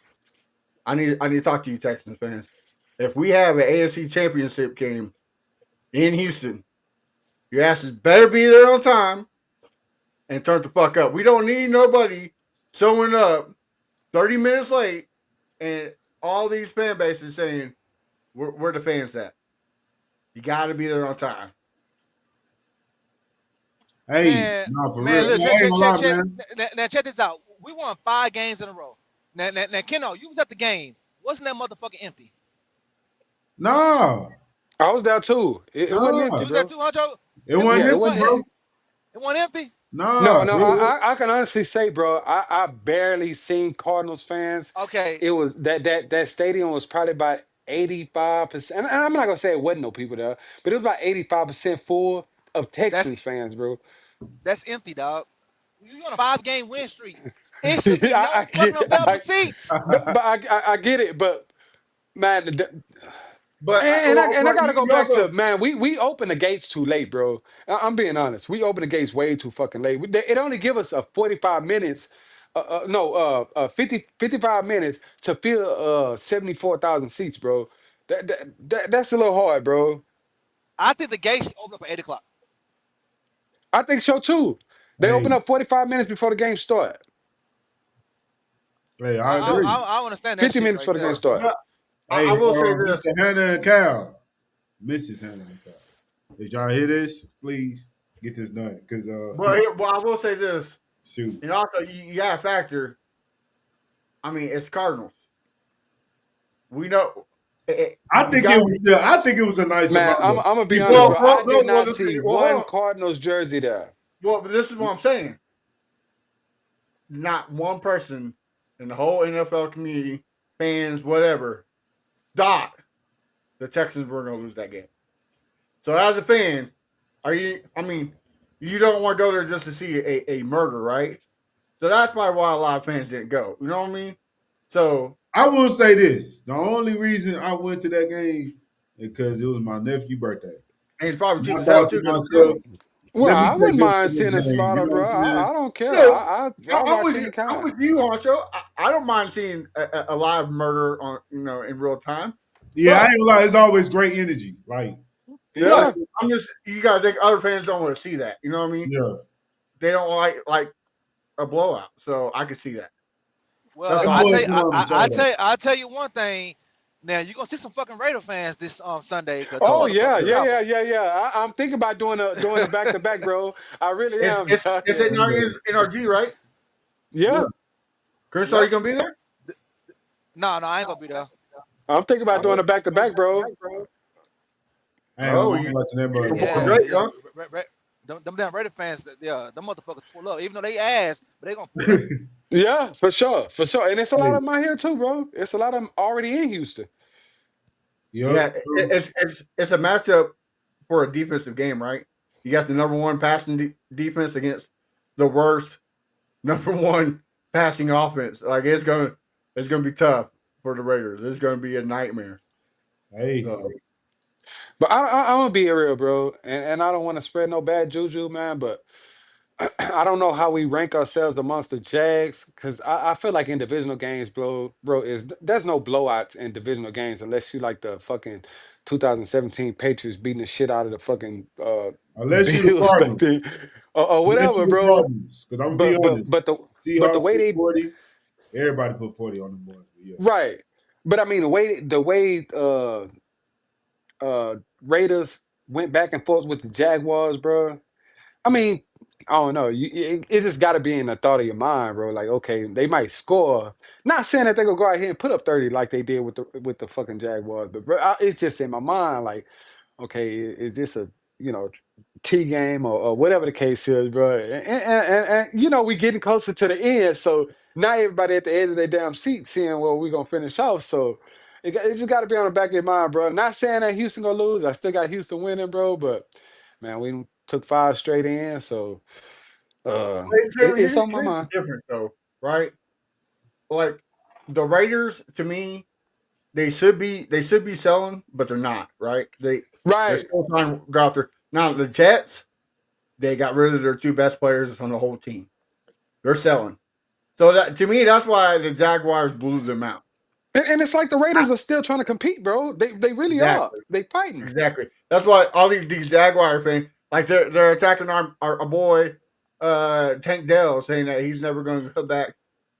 I need to talk to you, Texans fans. If we have an AFC Championship game in Houston, your asses better be there on time and turn the fuck up. We don't need nobody showing up 30 minutes late and all these fan bases saying where the fans at. You got to be there on time. Hey, Man, no, for real. man, look, I check, ain't check, gonna check, lie, check. man. Now, check this out. We won 5 games in a row. Now, Keno, you was at the game. Wasn't that motherfucker empty? Nah, I was there too. It wasn't empty, nah. You was there bro. too, Huncho? It It, wasn't Yeah, it, it it, empty, wasn't wasn't. bro. empty. It wasn't empty. No, Nah. no, I can honestly say, bro, I barely seen Cardinals fans. Okay, It was that stadium was probably about 85%. And I'm not gonna say it wasn't no people there, but it was about 85% full of that's Texans fans, bro. that's empty, dog. You on a 5-game win streak. It should be I, no I fucking get, available seats. but I get it, but man, But and I but gotta go you back to also man. We opened the gates too late, bro. I'm being honest. We opened the gates way too fucking late. It only give us a 45 minutes, no, 55 minutes to fill 74,000 seats, bro. That's a little hard, bro. I think the gate should open up at 8 o'clock. I think so too. They open Hey, up 45 minutes before the game start. hey, I I I agree. I, I understand that 50 shit minutes right before the game there. start. but I Hey, will say this. Mr. Hannah and Cal, Mrs. Hannah and Cal. If y'all hear this, please get this done. Cause But I will say this. shoot. And also you got to factor. I mean, it's Cardinals. We know. I You think got it was I think it was a nice Man, I'm surprise. gonna be honest, Because bro. I no, did not see hold one on. Cardinals jersey there. Well, but this is what I'm saying. Not one person in the whole NFL community, fans, whatever, thought the Texans were going to lose that game. So as a fan, are you? I mean, you don't want to go there just to see a murder, right? So that's probably why a lot of fans didn't go. You know what I mean? So I will say this: the only reason I went to that game is because it was my nephew's birthday. and it's probably cheap And I as hell thought to too because it's myself, Philly. Well, let me I take wouldn't them to mind this seeing a game. You slaughter, know bro. what I'm saying? I don't care. No, I I'm watch with any you. I'm kind. with you, Honcho. I don't mind seeing a live murder on in real time, Yeah, I but ain't gonna lie. It's always great energy. Like, but Yeah. I'm just you gotta think other fans don't want to see that. You know what I mean? yeah, They don't like a blowout, so I can see that. That's Well, them all. boys put on the show. I tell you one thing. Now you're gonna see some fucking Raider fans this Sunday because them Oh motherfuckers travel. yeah. I'm thinking about doing a back to back, bro. I really It's am. it's dog. it's in our NRG, right? Yeah, Crenshaw, Yep. you gonna be there? No, I ain't gonna be there. I'm thinking about doing a back to back, bro. I ain't Oh, gonna you watching that you mother. perform Yeah, great, yeah. huh? Them damn Raider fans, yeah, them motherfuckers pull up. Even though they ass, but they gonna pull up. Yeah, for sure. And it's a lot Hey, of them out here too, bro. It's a lot of them already in Houston. yup, Yeah, true. it's a matchup for a defensive game, right? You got the number one passing defense against the worst number one passing offense. Like it's gonna be tough for the Raiders. It's gonna be a nightmare. Hey, So But I'm gonna be real, bro. And I don't want to spread no bad juju, man. But I don't know how we rank ourselves amongst the Jags because I feel like in divisional games, bro, there's no blowouts in divisional games unless you like the fucking 2017 Patriots beating the shit out of the fucking unless you the Bills back Cardinals, then, or unless whatever, you the bro. Cardinals, because I'm gonna be But but honest, but the but the Seahawks way put they 40. Everybody put 40 on the boys. But yeah, right, but I mean the way Raiders went back and forth with the Jaguars, bro. I mean, I don't know. It just got to be in the thought of your mind, bro. Like, okay, they might score. Not saying that they're gonna go out here and put up 30 like they did with the fucking Jaguars, but bro, it's just in my mind, like, okay, is this a you know T game or whatever the case is, bro? And we getting closer to the end, so now everybody at the edge of their damn seat seeing where we gonna finish off. So it just got to be on the back of your mind, bro. Not saying that Houston gonna lose. I still got Houston winning, bro, but. Man, we took 5 straight in, so Hey, Trevor, it's on my here's the mind. difference though, right? Like the Raiders to me they should be selling, but they're not, right? They're Right. still trying to go after now the Jets, they got rid of their two best players on the whole team. They're selling. So that to me, that's why the Jaguars blew them out. And it's like the I, Raiders are still trying to compete, bro. They really are. exactly. They fighting. Exactly. That's why all these Jaguar fans like they're attacking our boy Tank Dell, saying that he's never going to come back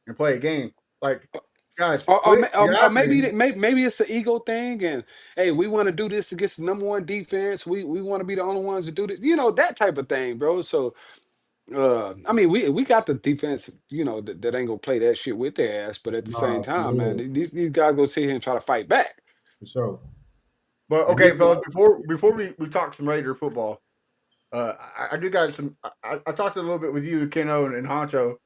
and play a game. Like, guys, quit Maybe yapping. maybe it's the ego thing, and hey, we want to do this against the number one defense. We want to be the only ones to do this, that type of thing, bro. So, I mean, we got the defense, that ain't gonna play that shit with their ass, but at the same Nah, for time, man, real, these guys go sit here and try to fight back. for sure. But And okay, this is fellas, before we talk some Raider football, I do got some. I talked a little bit with you, Keno and Honcho,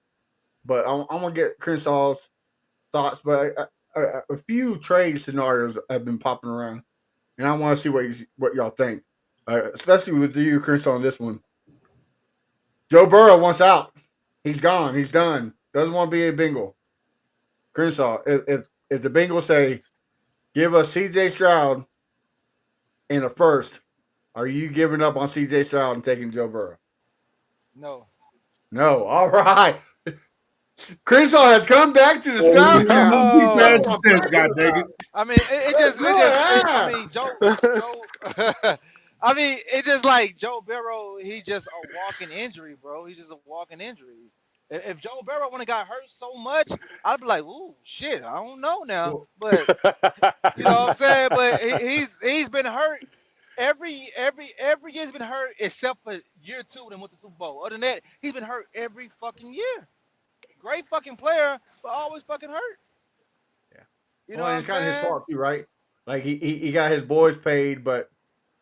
but I'm gonna get Crenshaw's thoughts. But a few trade scenarios have been popping around, and I want to see what y'all think, especially with you, Crenshaw, on this one. Joe Burrow wants out. He's gone. He's done. Doesn't want to be a Bengal. Crenshaw, if the Bengals say give us C.J. Stroud in a first, are you giving up on C.J. Stroud and taking Joe Burrow? No. No. All right. Crenshaw has come back to the oh, Stroud camp. he Crenshaw passed Oh. the test, back to god the dang it. Stroud. I mean, I Good. mean, Joe, I mean, it just like Joe Burrow, he just a walking injury, bro. He's just a walking injury. If Joe Burrow would have got hurt so much, I'd be like, ooh, shit, I don't know now. Well, But you know what I'm saying? But he's been hurt every year he's been hurt except for year two when he went to Super Bowl. Other than that, he's been hurt every fucking year. Great fucking player, but always fucking hurt. yeah. You know Well, what and I'm it's kind of his saying? fault too, right? Like he got his boys paid, but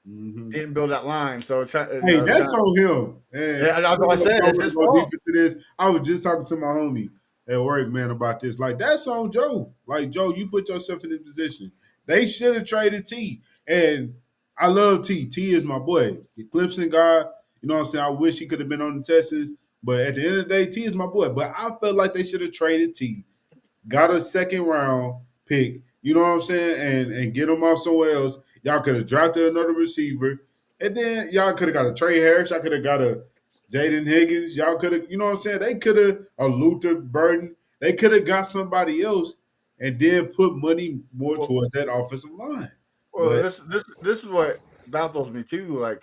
Mhm. didn't build that line. So it's Hey, it's kind that's of on him. And yeah. That's I don't what I know if said. y'all It's want to his go deep fault. into this. I was just talking to my homie at work, man, about this. Like, that's on Joe. Like, Joe, you put yourself in this position. They should have traded T. And I love T. T is my boy. The Clemson guy, you know what I'm saying? I wish he could have been on the Texans. But at the end of the day, T is my boy. But I felt like they should have traded T, got a second round pick, you know what I'm saying, and get him off somewhere else. Y'all could have drafted another receiver, and then y'all could have got a Trey Harris. Y'all could have got a Jaden Higgins. Y'all could have, you know what I'm saying? They could have a Luther Burden. They could have got somebody else and then put money more Well, towards that offensive line. well, But this is what baffles me too. Like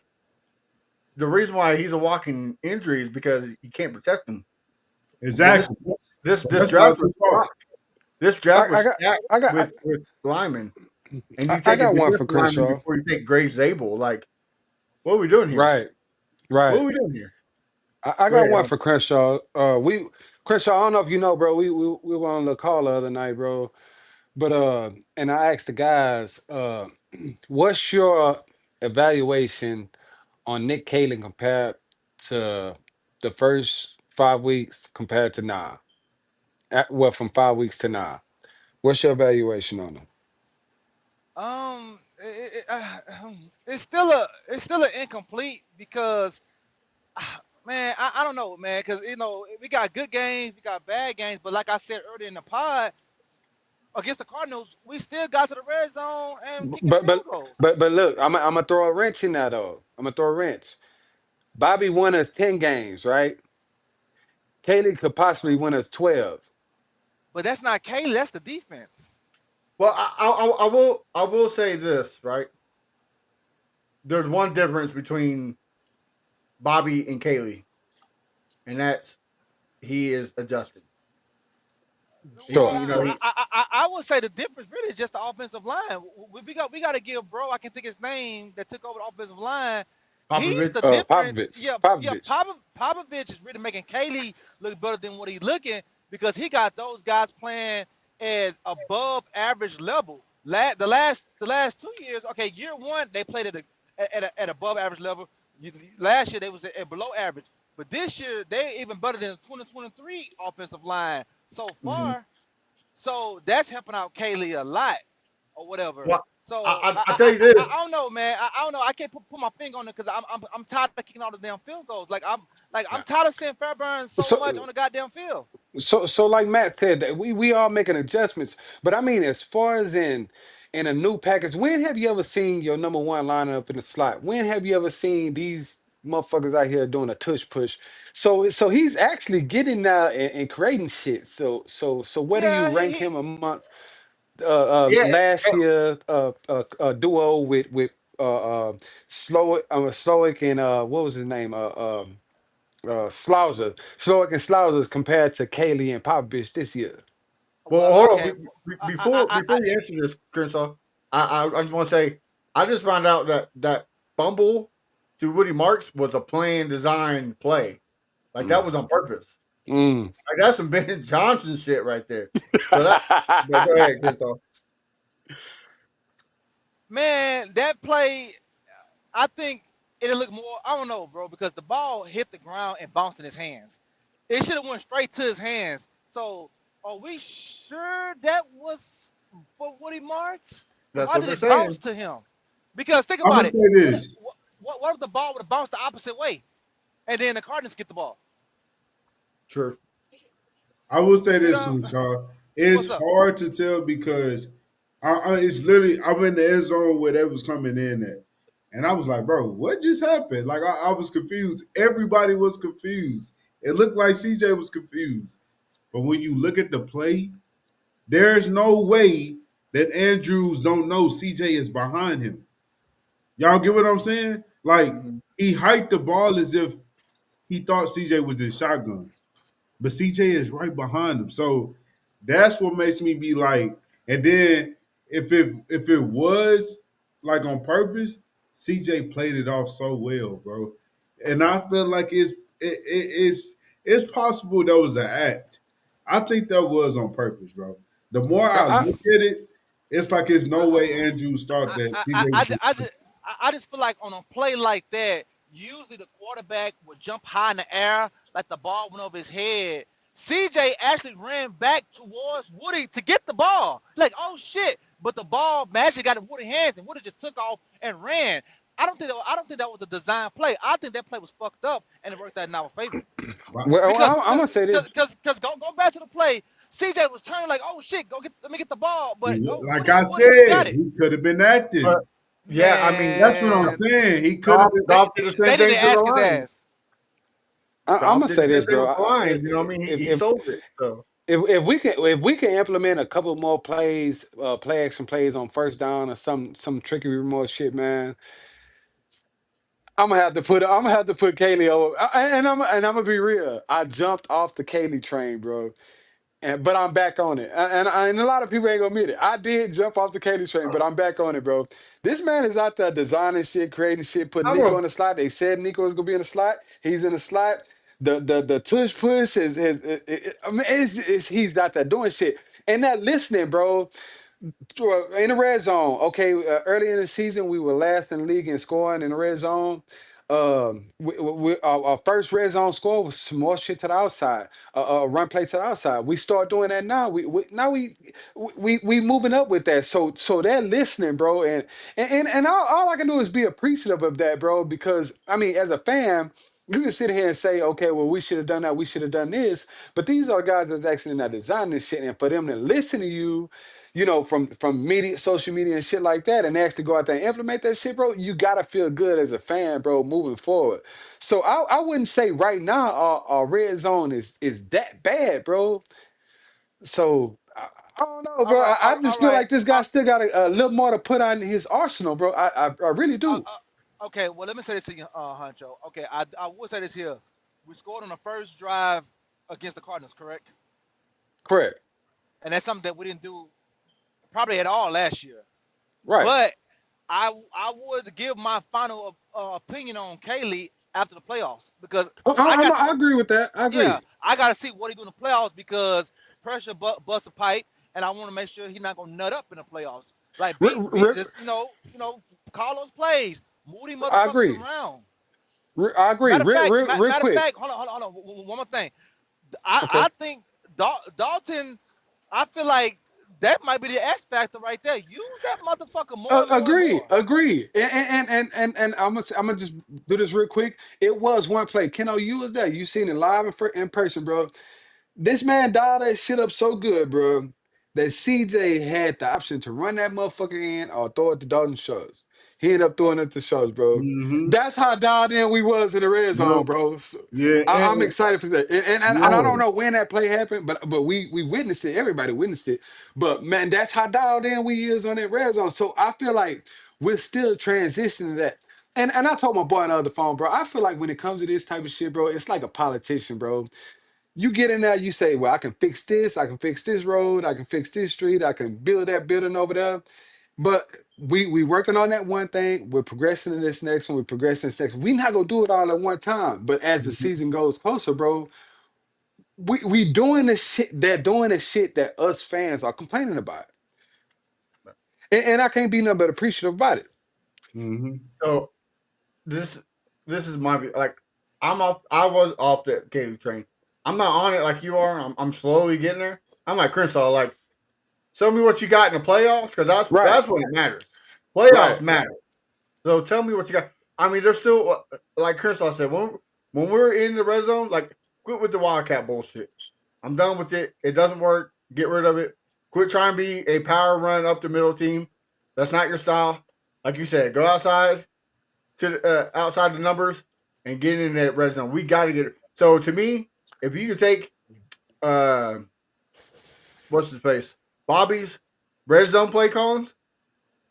the reason why he's a walking injury is because you can't protect him. This exactly. this So this that's why draft it's was his fault. stacked. This I, draft was I got stacked I got with linemen, and you I take a got one defensive for lineman Crenshaw. before you take Gray Zabel. Like, what are we doing here? Right, What are right. we doing here? I Go got ahead. one for Crenshaw. We Crenshaw, I don't know if you know, bro. We were on the call the other night, bro. But and I asked the guys, what's your evaluation on Nick Calen compared to the first 5 weeks compared to now? Well, from 5 weeks to now. What's your evaluation on him? It's still an incomplete because man, I don't know, man, because we got good games, we got bad games, but like I said earlier in the pod, against the Cardinals, we still got to the red zone and kicking But field but goals. but look, I'm gonna throw a wrench in that though. I'm gonna throw a wrench. Bobby won us 10 games, right? Kaylee could possibly win us 12. But that's not Kaylee, that's the defense. Well, I will say this right. There's one difference between Bobby and Kaylee, and that's he is adjusted. Well, Sure. You know he I would say the difference really is just the offensive line. We got to give bro. I can think his name that took over the offensive line. He's Popovich. the difference. Popovich. Yeah, yeah. Popovich. Popovich is really making Kaylee look better than what he's looking because he got those guys playing at above average level. The last 2 years, okay, year one they played at above average level. Last year they was at below average, but this year they're even better than the 2023 offensive line so Mhm. far. So that's helping out Kaylee a lot, or whatever. Well, So I tell you this. I don't know, man. I don't know. I can't put my finger on it because I'm tired of kicking all the damn field goals. I'm Yeah. tired of seeing Fairburn so much So on the goddamn field. so like Matt said, that we are making adjustments. But I mean, as far as in a new package, when have you ever seen your number one lining up in the slot? When have you ever seen these motherfuckers out here doing a tush push? So he's actually getting now and creating shit. So where do you Yeah, rank him amongst Yeah, last year duo with Slowick and what was his name? Slowick and Slouser compared to Kaylee and Popovich this year. well, well, hold on. okay. Before you answer this, Crenshaw, I just want to say I just found out that fumble to Woody Marks was a planned design play. Like that Mm. was on purpose. Mm. Like that's some Ben Johnson shit right there. So that. But go ahead, Crenshaw. Man, that play, I think it'll look more. I don't know, bro, because the ball hit the ground and bounced in his hands. It should have went straight to his hands. So, are we sure that was for Woody Martz? And That's why what did they're it bounce saying. to him? Because think I'm gonna about it. say this. What if the ball would have bounced the opposite way, and then the Cardinals get the ball? True. I will say You this, know, Crenshaw. what's It's up? hard to tell because it's literally I'm in the end zone where they was coming in at, and I was like, bro, what just happened? Like I was confused. Everybody was confused. It looked like CJ was confused. But when you look at the play, there's no way that Andrews don't know CJ is behind him. Y'all get what I'm saying? Like Mhm. he hiked the ball as if he thought CJ was in shotgun, but CJ is right behind him. So that's what makes me be like. And then if it was like on purpose, CJ played it off so well, bro. And I feel like it's possible that was an act. I think that was on purpose, bro. The more I I, look at it, it's like it's no I, way Andrews thought that CJ I, was. I, just, I just feel like on a play like that, usually the quarterback would jump high in the air, like the ball went over his head. CJ actually ran back towards Woody to get the ball. Like, oh shit! But the ball magically got in Woody's hands, and Woody just took off and ran. I don't think that was a design play. I think that play was fucked up, and it worked out in our favor. well, Because I'm gonna say this. go back to the play. CJ was turning like, oh shit, let me get the ball, but oh, Like I Woody got said, it. he could have been acting. But yeah, I mean, That's what I'm Man, saying. He could have Goff, been. Goff did the they same need thing to to the ask his Lions. ass. I'm Goff gonna did the say same this, thing bro. with the Lions. You know what I mean? He If sold it. So if we can implement a couple more plays, play action plays on first down or some tricky remote shit, man, I'm gonna have to put Kaylee over. And I'm gonna be real. I jumped off the Kaylee train, bro. But I'm back on it. And a lot of people ain't gonna admit it. I did jump off the Katy train, but I'm back on it, bro. This man is out there designing shit, creating shit, putting I'm Nico a in the slot. They said Nico was gonna be in the slot. He's in the slot. The tush push I mean, he's out there doing shit. And that listening, bro. In the red zone, okay. Early in the season, we were last in the league in scoring in the red zone. Our first red zone score was some more shit to the outside, run play to the outside. We start doing that now. We moving up with that. So they're listening, bro, and all I can do is be appreciative of that, bro. Because I mean, as a fan, you can sit here and say, okay, well, we should have done that, we should have done this, but these are guys that's actually not designing this shit, and for them to listen to you, from media, social media, and shit like that, and actually go out there and implement that shit, bro. You gotta feel good as a fan, bro, moving forward. So I wouldn't say right now our red zone is that bad, bro. So I don't know, All bro. right, I just all feel right. like this guy still got a little more to put on his arsenal, bro. I really do. Okay, well, let me say this to you, Huncho. Okay, I will say this here. We scored on the first drive against the Cardinals, correct? Correct. And that's something that we didn't do probably at all last year. Right. But I would give my final opinion on Kaylee after the playoffs because I agree with that. I yeah, agree. I got to see what he do in the playoffs because pressure bust a pipe, and I want to make sure he's not gonna nut up in the playoffs. Like be just call those plays, move these I motherfuckers agree. around. I agree. Real Matter of quick. fact, hold on. One more thing. Okay. I think Dalton. I feel like That might be the X factor right there. Use that motherfucker more and more and Agree, more. agree. And I'm gonna just do this real quick. It was one play. Keno, you was there. You seen it live in person, bro. This man dialed that shit up so good, bro, that CJ had the option to run that motherfucker in or throw it to Dalton Schultz. He ended up throwing it to Schultz, bro. Mm-hmm. That's how dialed in we was in the red zone, Yep. bro. So, Yeah. I'm And excited for that. And I don't no. know when that play happened, but we witnessed it. Everybody witnessed it. But man, that's how dialed in we is on that red zone. So I feel like we're still transitioning that. And I told my boy on the other phone, bro. I feel like when it comes to this type of shit, bro, it's like a politician, bro. You get in there, you say, well, I can fix this, I can fix this road, I can fix this street, I can build that building over there. But we working on that one thing, we're progressing in this next one, we're progressing this next one. We not gonna do it all at one time. But as the season goes closer, bro, we doing the shit, they're doing the shit that us fans are complaining about. And I can't be nothing but appreciative about it. Mm-hmm. So this this is my like I'm off. I was off the Caleb train. I'm not on it like you are. I'm slowly getting there. I'm like Crenshaw. Like, show me what you got in the playoffs because Right, that's when it matters. Playoffs right. matter. So tell me what you got. I mean, there's still like Crenshaw said when we're in the red zone, like quit with the Wildcat bullshit. I'm done with it. It doesn't work. Get rid of it. Quit trying to be a power run up the middle team. That's not your style. Like you said, go outside to outside the numbers and get in that red zone. We got to get it. So to me, if you could take uh, what's his face, Bobby's red zone play calls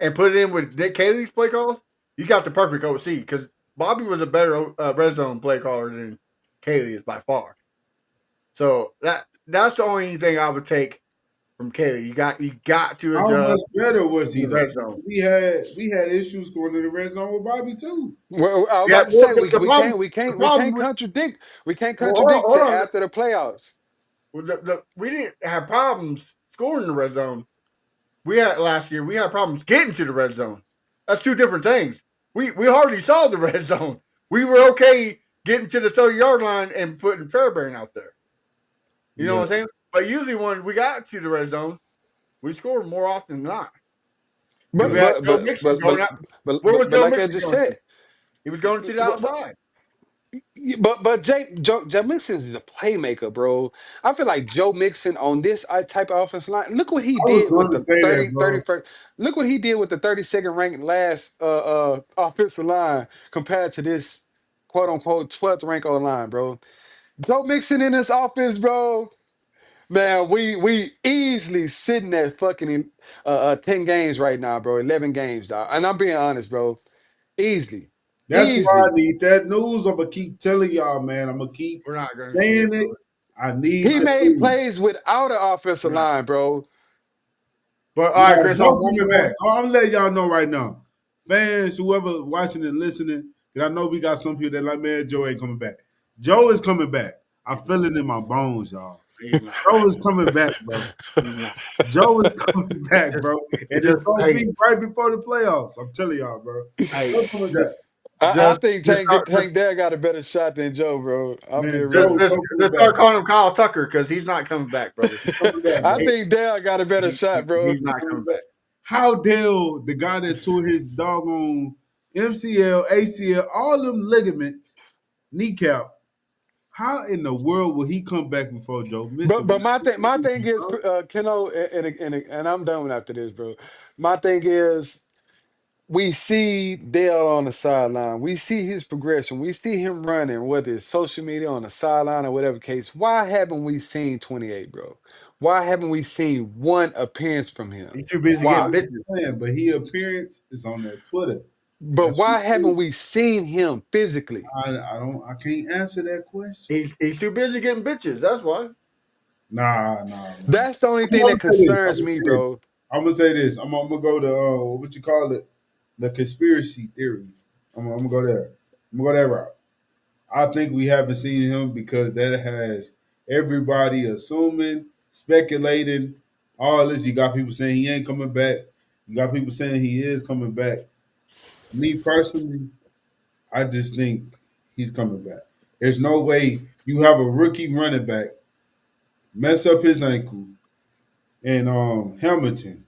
and put it in with Nick Caley's play calls, you got the perfect OC because Bobby was a better red zone play caller than Caley is by far. So that's the only thing I would take from Caley. You got to How much adjust better was in he the though? red zone. We had issues going to the red zone with Bobby too. Well, I was Yeah, about to well, say the problem the we problem can't with well, contradict hold to on. after the playoffs. Well, we didn't have problems scoring in the red zone. We had last year. We had problems getting to the red zone. That's two different things. We hardly saw the red zone. We were okay getting to the 30-yard line and putting Fairbairn out there. You know what Yeah. I'm saying? But usually when we got to the red zone, we scored more often than not. And we But had but Joe but Mixon but going but out. but Where but, was but Joe like I Mixon just going to? said, He was going to the but outside. Joe Mixon is the playmaker, bro. I feel like Joe Mixon on this type of offensive line. Look what he I was did with going to the say that, bro. 31st. Look what he did with the 32nd ranked last offensive line compared to this quote unquote 12th ranked O line, bro. Joe Mixon in this offense, bro. Man, we easily sitting at fucking 10 games right now, bro. 11 games, dog. And I'm being honest, bro. Easily. That's why I Easily. need that news. I'm gonna keep telling y'all, man. I'm gonna keep We're not going to see saying it, it. brother. I need He the made news. plays without an offensive We're not. line, bro. But all right, No, Chris, on Joe one coming more. back. I'm gonna let y'all know right now, fans, whoever watching and listening, because I know we got some people that like, man, Joe ain't coming back. Joe is coming back. I feel it in my bones, y'all. He's not. Joe is coming back, bro. He's not. Joe is coming back, Just, bro. And it's just gonna hey, be right before the playoffs. I'm telling y'all, bro. hey, Joe coming back. I just, think just start, Tank Dare got a better shot than Joe, bro. I'm being Man, just, Joe, real. just, Joe coming just back. start calling him Kyle Tucker because he's not coming back, brother. He's coming back, I bro. He, think Dare got a better shot, bro. he's not Coming coming back. back. How Dale, the guy that tore his doggone MCL, ACL, all them ligaments, kneecap, how in the world will he come back before Joe But missing? my thing is, Keno, and I'm done after this, bro. My thing is, we see Dale on the sideline. We see his progression. We see him running, whether it's social media on the sideline or whatever case. Why haven't we seen 28, bro? Why haven't we seen one appearance from him? He's too busy I getting Why? bitches. understand, but he appearance is on that Twitter. But That's what why haven't we seen him physically? I can't answer that question. He's too busy getting bitches. That's why. Nah. That's the only I'm thing gonna that say this. I'm concerns gonna me, say this. bro. I'm gonna say this. I'm gonna go to what you call it, the conspiracy theory. I'm gonna go there. I'm gonna go that route. I think we haven't seen him because that has everybody assuming, speculating, all this. You got people saying he ain't coming back. You got people saying he is coming back. Me personally, I just think he's coming back. There's no way you have a rookie running back mess up his ankle, in Hamilton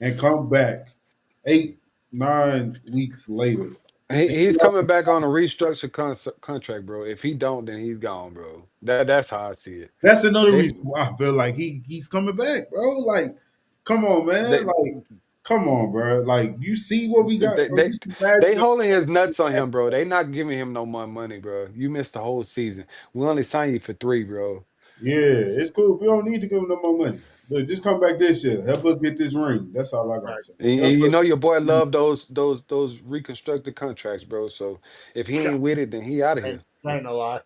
and come back 8, 9 weeks later. He's coming back on a restructured contract, bro. If he don't, then he's gone, bro. That's how I see it. That's another They reason why I feel like he's coming back, bro. Like, come on, man. they Like, come on, bro. Like, you see what we got, they bro. they, You see they magic. holding his nuts on him, bro. They not giving him no more money, bro. You missed the whole season. We only signed you for 3, bro. Yeah, it's cool. We don't need to give him no more money. But just come back this year. Help us get this ring. That's all I gotta Right. say. And Help you us. know your boy love those reconstructed contracts, bro. So if he Yeah. ain't with it, then he out of Ain't, here. ain't no lie.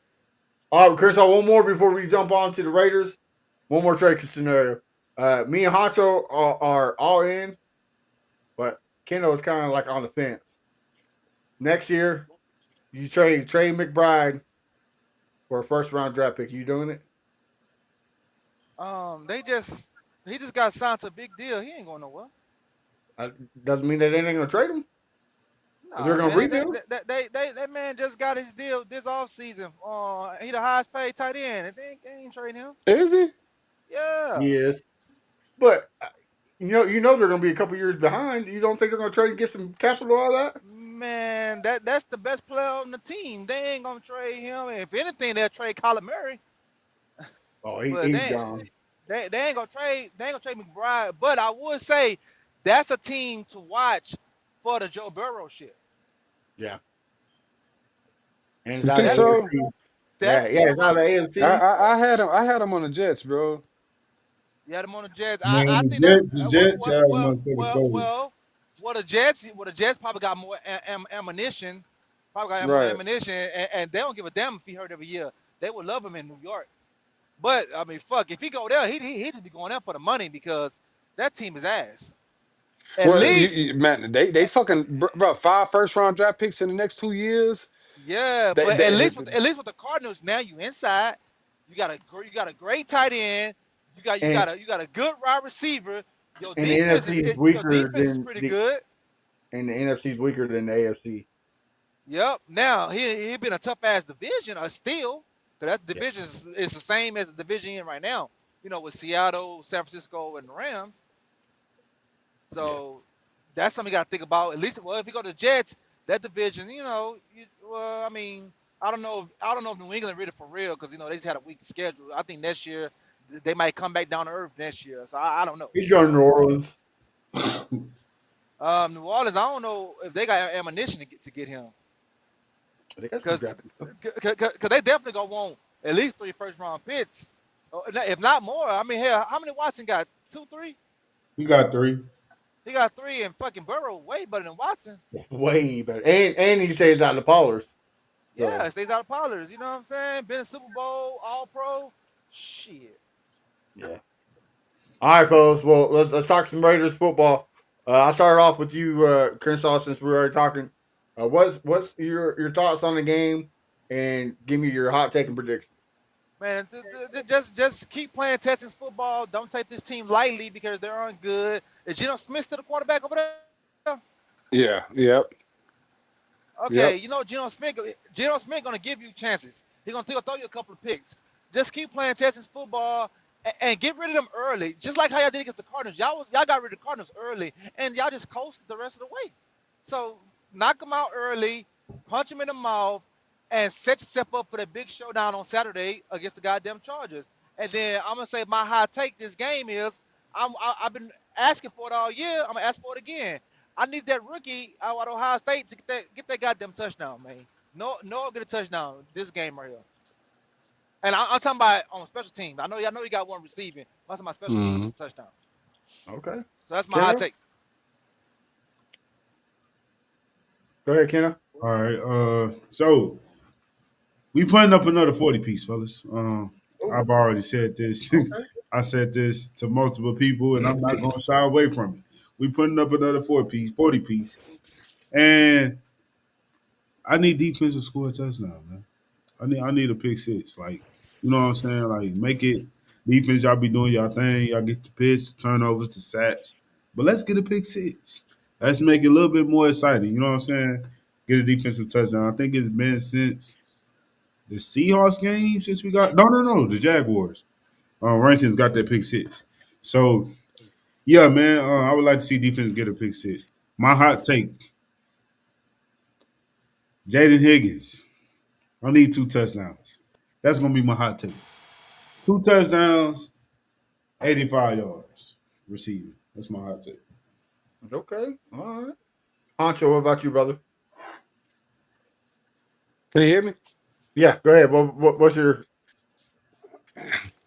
All right, Chris, one more before we jump on to the Raiders. One more trade scenario. Me and Honcho are all in, but Kendall is kind of like on the fence. Next year, you trade McBride for a first round draft pick. You doing it? They just he just got signed to a big deal. He ain't going nowhere. Uh, doesn't mean that they ain't gonna trade him. If they're Nah, gonna man, rebuild. that man just got his deal this offseason. He the highest paid tight end. And they ain't trading him. Is he? Yeah, Yes, but you know they're gonna be a couple years behind. You don't think they're gonna trade and get some capital out of that? man, that's the best player on the team. They ain't gonna trade him. If anything, they'll trade Kyler Murray. Oh, But he's gone. they ain't gonna trade. They ain't gonna trade McBride. But I would say that's a team to watch for the Joe Burrow shit. Yeah, and it's You out of think the That's so? AFC. that's Yeah, the yeah, team to it's out watch. of the AFC. I had him on the Jets, bro. You had him on the Jets. Man, I the think that Jets, the Jets have him on well, the Jets probably got more ammunition. Probably got more Right. ammunition, and they don't give a damn if he hurt every year. They would love him in New York. But I mean, fuck, if he go there, he just be going there for the money because that team is ass. At Well, least, man, they fucking bro, 5 first round draft picks in the next 2 years. yeah. They, But they, at least with the Cardinals now, you inside. You got a great tight end. And You got a good wide receiver. and the NFC is Your weaker defense is than pretty the good. and the NFC is weaker than the AFC. Yep. Now he been a tough ass division, still, because that Yeah, division is the same as the division in right now. With Seattle, San Francisco, and the Rams. yeah. So that's something you got to think about. At least, well, if you go to the Jets, that division, I mean, I don't know if New England really for real because they just had a weak schedule. I think next year they might come back down to earth next year. So I don't know. He's going to New Orleans. New Orleans, I don't know if they got ammunition to get him They got some because draft picks. they definitely gonna want at least 3 first round picks, if not more. I mean, hell, how many Watson got? 2, 3? We got 3. He got 3, and fucking Burrow way better than Watson. Way better. And he stays out of the Pollars. Yeah, So stays out of Pollards. You know what I'm saying? Been a Super Bowl, All Pro. Shit. yeah. All right, fellas. Well, let's talk some Raiders football. I'll start off with you, Crenshaw, since we were already talking. What's your thoughts on the game, and give me your hot take and prediction. Man, just keep playing Texans football. Don't take this team lightly because they're on good. Is Geno Smith still the quarterback over there? Yeah. Yep. Okay, Yep. Geno Smith gonna give you chances. He's gonna throw you a couple of picks. Just keep playing Texas football and get rid of them early. Just like how y'all did against the Cardinals. Y'all got rid of the Cardinals early and y'all just coasted the rest of the way. So knock them out early, punch them in the mouth, and set yourself up for the big showdown on Saturday against the goddamn Chargers. And then I'm gonna say my high take this game is I've been asking for it all year. I'm gonna ask for it again. I need that rookie out of Ohio State to get that goddamn touchdown, man. No, get a touchdown this game right here. And I'm talking about on special teams. I know you got one receiving. I'm talking about special teams Hmm. gets a touchdown. Okay. So that's my high Kenna? take. Go ahead, Kenna. All right. So we putting up another 40 piece, fellas. Oh, I've already said this. okay. I said this to multiple people, and I'm not going to shy away from it. We putting up another 40 piece, and I need defense to score a touchdown, man. I need a pick six. Like, you know what I'm saying? Like, make it defense, y'all be doing y'all thing. Y'all get the pitch, turnovers to sacks. But let's get a pick six. Let's make it a little bit more exciting. You know what I'm saying? Get a defensive touchdown. I think it's been since the Seahawks game since we got no, the Jaguars. Rankins got that pick six. So Yeah, man. I would like to see defense get a pick six. My hot take: Jaden Higgins. I need 2 touchdowns. That's gonna be my hot take. 2 touchdowns, 85 yards receiving. That's my hot take. Okay. All right. Honcho, what about you, brother? Can you hear me? Yeah, go ahead. What's your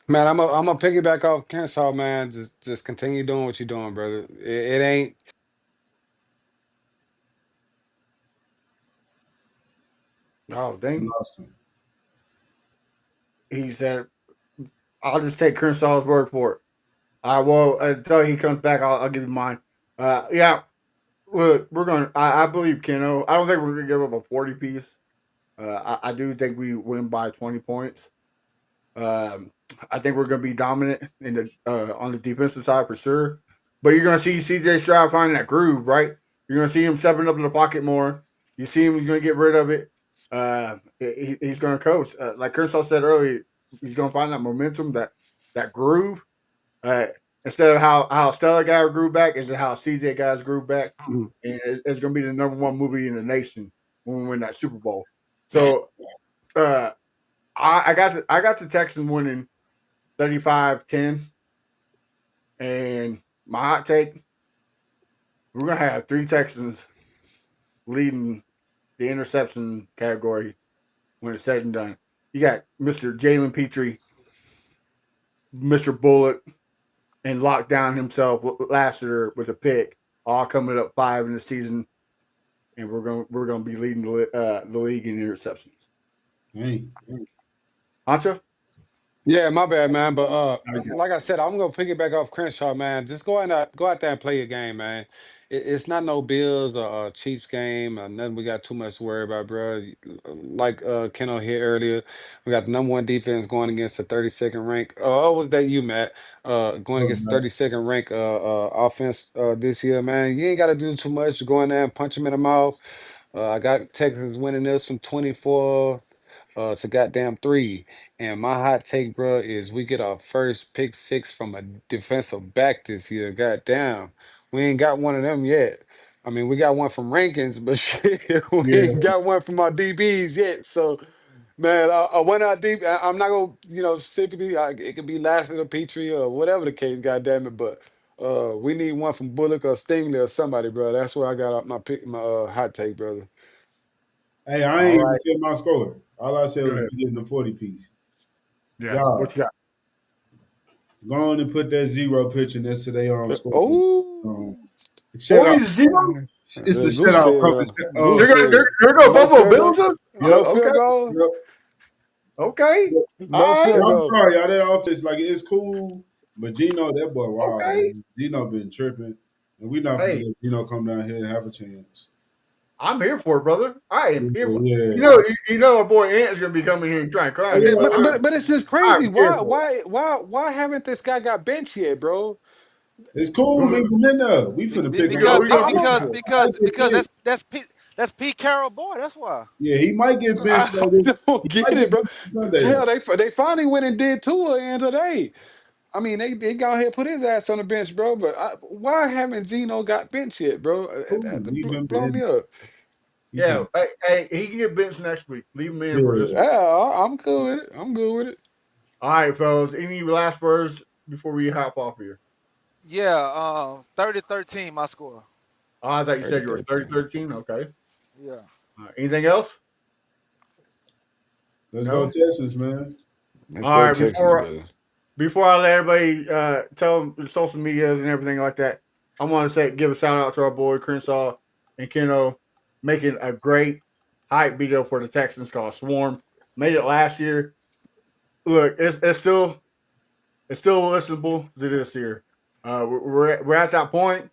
Man, I'm a piggyback off Kensaw, man. Just continue doing what you're doing, brother. It ain't oh We dang? lost him. He said, "I'll just take Kersaw's word for it." Well, until he comes back, I'll give you mine. Yeah. Look, we're going. I believe Keno. I don't think we're gonna give up a 40 piece. I do think we win by 20 points. Um, I think we're going to be dominant in the on the defensive side for sure. But you're going to see CJ Stroud finding that groove, right? You're going to see him stepping up in the pocket more. You see him; he's going to get rid of it. He's going to coach. Like Kershaw said earlier, he's going to find that momentum, that groove. Uh, Instead of how Stella guy grew back, is it how CJ guys grew back? And it's going to be the number one movie in the nation when we win that Super Bowl. So uh, I got the Texans winning 35-10. And my hot take, we're gonna have three Texans leading the interception category when it's said and done. You got Mr. Jalen Petrie, Mr. Bullock, and lockdown himself last year with a pick, all coming up five in the season, and we're gonna be leading the league in interceptions. Hey, Ancha? Yeah, my bad, man. But Oh, yeah. like I said, I'm gonna piggyback off Crenshaw, man. Just go out there and play your game, man. It's not no Bills or Chiefs game or nothing. We got too much to worry about, bro. Like Keno here earlier, we got the number one defense going against the 32nd rank. Oh, was that you, Matt? Going well, against 32nd rank offense this year, man. You ain't got to do too much. Go in there and punch him in the mouth. I got Texans winning this from 24 to goddamn three. And my hot take, bro, is we get our first pick six from a defensive back this year. Goddamn, we ain't got one of them yet. I mean, we got one from Rankins, but shit, we yeah. ain't got one from our DBs yet. So, man, I went out deep. I'm not gonna, specifically, it could be Lashley or Petrie or whatever the case. Goddamn it, but. We need one from Bullock or Stingley or somebody, bro. That's where I got my pick, my hot take, brother. Hey, I All ain't even right. said my score. All I said Go was ahead. we getting the 40 piece. Yeah. Y'all, What you got? go on and put that zero picture next to their scoreboard. So, Oh. shut 40 up. to 0? It's a Goose shutout said, coming. Goose said, They're gonna no Buffalo field Bills goal, us? Yep. no Okay. field goal, Yep. Okay. Yep. no All right. field I'm goal. sorry, y'all. That offense, like, it's cool, but Gino, that boy, wow, Okay. man. Gino been tripping, and we not finna Hey, let Gino come down here and have a chance. I'm here for it, brother. I am here Yeah, for it. yeah. You know, our boy Ant's gonna be coming here and trying to Oh clown you, yeah, but But it's just crazy. I'm here Why for why why why haven't this guy got benched yet, bro? it's cool. it. Leave him in there. We finna pick him We're up. gonna, He we gonna might, keep him because for it. he might get benched. that's Pete Carroll boy. That's why. Yeah, he might get benched I on this. don't He get might it, get bro. benched on Sunday Hell, though. they finally went and did Tua in today. I mean, they got ahead and put his ass on the bench, bro. But why haven't Gino got benched yet, bro? Cool. Leave him Blow me in. up. He Yeah. finna. Hey, he can get benched next week. Leave him in for this Yeah. week. Yeah, I'm good with it. I'm good with it. All right, fellas. Any last words before we hop off here? Yeah, 30-13 my score. Oh, I thought you said you were 30-13. 30-13. Okay. Yeah. Anything else? Let's go No. Texans, man. Let's All go right. Texas, brother. Before I let everybody tell them the social medias and everything like that, I want to give a shout out to our boy Crenshaw and Keno making a great hype video for the Texans called Swarm. Made it last year. Look, it's still listenable to this year. We're at that point.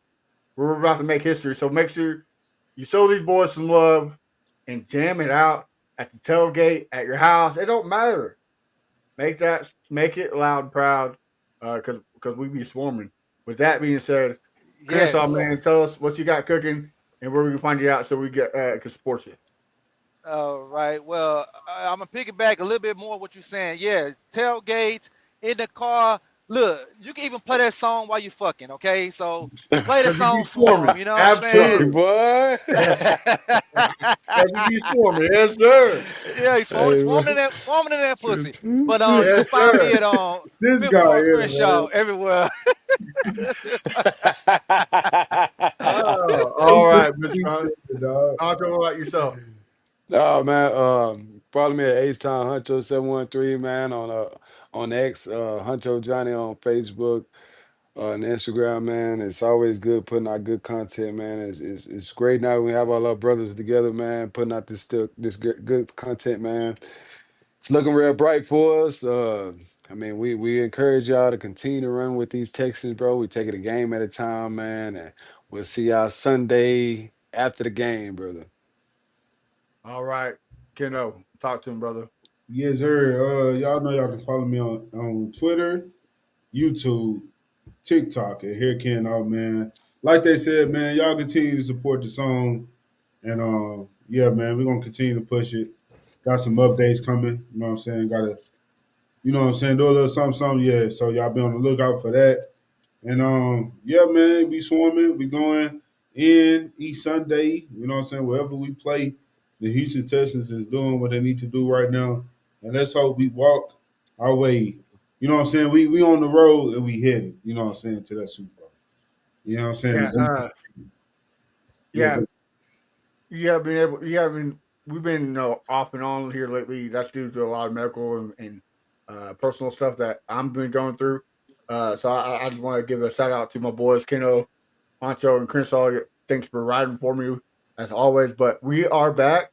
We're about to make history. So make sure you show these boys some love and jam it out at the tailgate at your house. It don't matter. Make it loud and proud, because we be swarming. With that being said, Crenshaw man, tell us Yes. what you got cooking and where we can find you out so we get can support you. All right. Well, I'm gonna piggyback a little bit more what you're saying. Yeah, tailgates in the car. look, you can even play that song while you fucking. Okay, so play the Because he be song for him. swarming. You know what I'm saying? Absolutely. Boy. Because he be swarming. Yes, sir. Yeah, he's Hey, swarming man. in that pussy. But you Yes, can find me sir. at This Fifth guy Ward here, Crenshaw man. everywhere. Oh, It's all so right, Mr. deep, Hunt. dog. Talk to him about yourself. Oh man, follow me at H Town Huncho 713 man on X, Huncho Johnny on Facebook, and Instagram, man. It's always good putting out good content, man. It's great now we have all our brothers together, man, putting out this good content, man. It's looking real bright for us. I mean, we encourage y'all to continue to run with these Texans, bro. We take it a game at a time, man, and we'll see y'all Sunday after the game, brother. All right. Keno, talk to him, brother. Yes, sir. Y'all know y'all can follow me on Twitter, YouTube, TikTok at Here Ken Out, man. Like they said, man, y'all continue to support the song. And yeah, man, we're gonna continue to push it. Got some updates coming, you know what I'm saying? Gotta, you know what I'm saying, do a little something, yeah. So y'all be on the lookout for that. And yeah, man, we swarming. We going in each Sunday. You know what I'm saying? Wherever we play, the Houston Texans is doing what they need to do right now. And let's hope we walk our way. You know what I'm saying? We on the road and we headed, you know what I'm saying, to that Super Bowl. You know what I'm saying? Yeah. Yes, Yeah. sir. We've been off and on here lately. That's due to a lot of medical and personal stuff that I'm been going through. So I just want to give a shout out to my boys, Keno, Honcho, and Crenshaw. Thanks for riding for me as always. But we are back.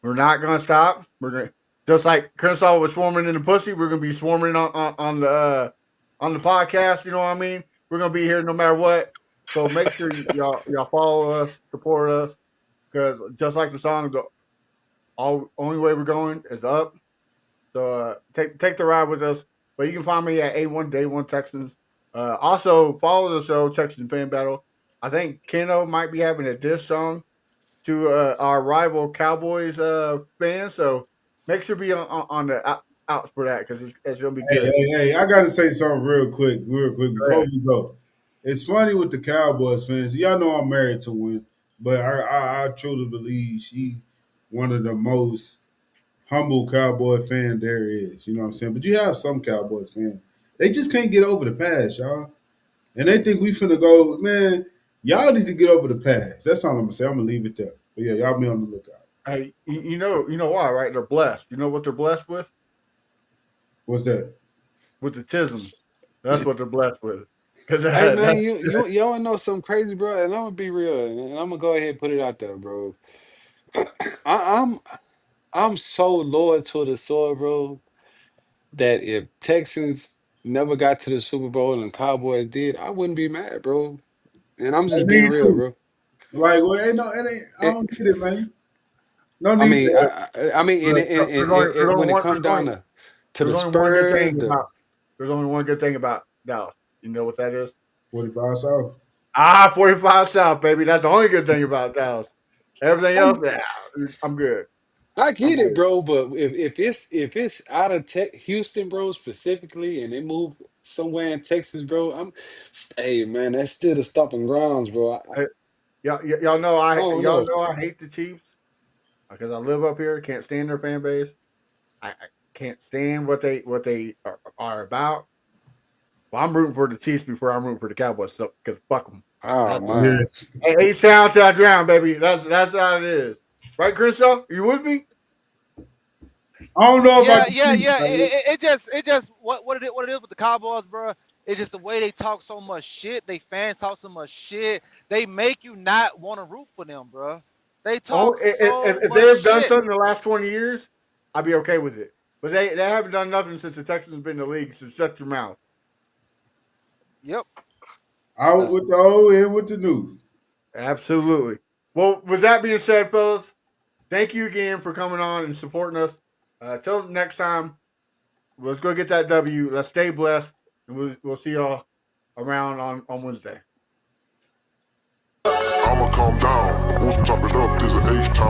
We're not gonna stop. We're gonna just like Crenshaw was swarming in the pussy. We're gonna be swarming on the podcast. You know what I mean? We're gonna be here no matter what. So make sure y'all follow us, support us, because just like the song, the only way we're going is up. So take the ride with us. But you can find me at A1 Day One Texans. Also follow the show Texans Fan Battle. I think Keno might be having a diss song to our rival Cowboys fans. So make sure to be on the outs for that because it's gonna be Hey, good. hey, hey, I gotta say something real quick Go before ahead. we go. It's funny with the Cowboys fans. Y'all know I'm married to one, but I truly believe she one of the most humble Cowboy fan there is. You know what I'm saying? But you have some Cowboys fans. They just can't get over the past, y'all. And they think we finna go, man, y'all need to get over the past. That's all I'm gonna say. I'm gonna leave it there. But yeah, y'all be on the lookout. Hey, you know why, right? They're blessed. You know what they're blessed with? What's that? With the tisms. That's what they're blessed with. Because Hey man, that's you wanna know something crazy, bro? And I'm gonna be real, and I'm gonna go ahead and put it out there, bro. I, I'm I'm so loyal to the soil, bro, that if Texans never got to the Super Bowl and Cowboys did, I wouldn't be mad, bro. And I'm Hey, just being me real, too. bro. Like, well, ain't no, it ain't. I It, don't get it, man. No I need mean, to. I mean, But when it come down to there's the only one good Spurs, thing about Dallas. You know what that is? 45 South. 45 South, baby. That's the only good thing about Dallas. Everything else, yeah, I'm good. I I'm get it, good. bro, but if it's out of Houston, bro, specifically, and they move somewhere in Texas, bro, hey man, that's still the stomping grounds, bro. Hey, y'all I don't y'all know. know I hate the Chiefs because I live up here. Can't stand their fan base. I can't stand what they are about. Well, I'm rooting for the Chiefs before I'm rooting for the Cowboys. So because fuck them. Oh That's Yeah. man, hey, H-Town till I drown, baby. That's how it is. Right, Crenshaw? You with me? I don't know about Yeah, the yeah, Chiefs, yeah. man. It just what it is with the Cowboys, bro. It's just the way they talk so much shit. They fans talk so much shit. They make you not want to root for them, bro. They Oh, talk so if they much have done shit. something in the last 20 years, I'd be okay with it. But they haven't done nothing since the Texans have been in the league. So shut your mouth. Yep. Out That's with the old, in with the new. absolutely. Well, with that being said, fellas, thank you again for coming on and supporting us. Till next time, let's go get that W. Let's stay blessed, and we'll see y'all around on Wednesday. I'ma calm down. Won't chop it up. There's an H-Town.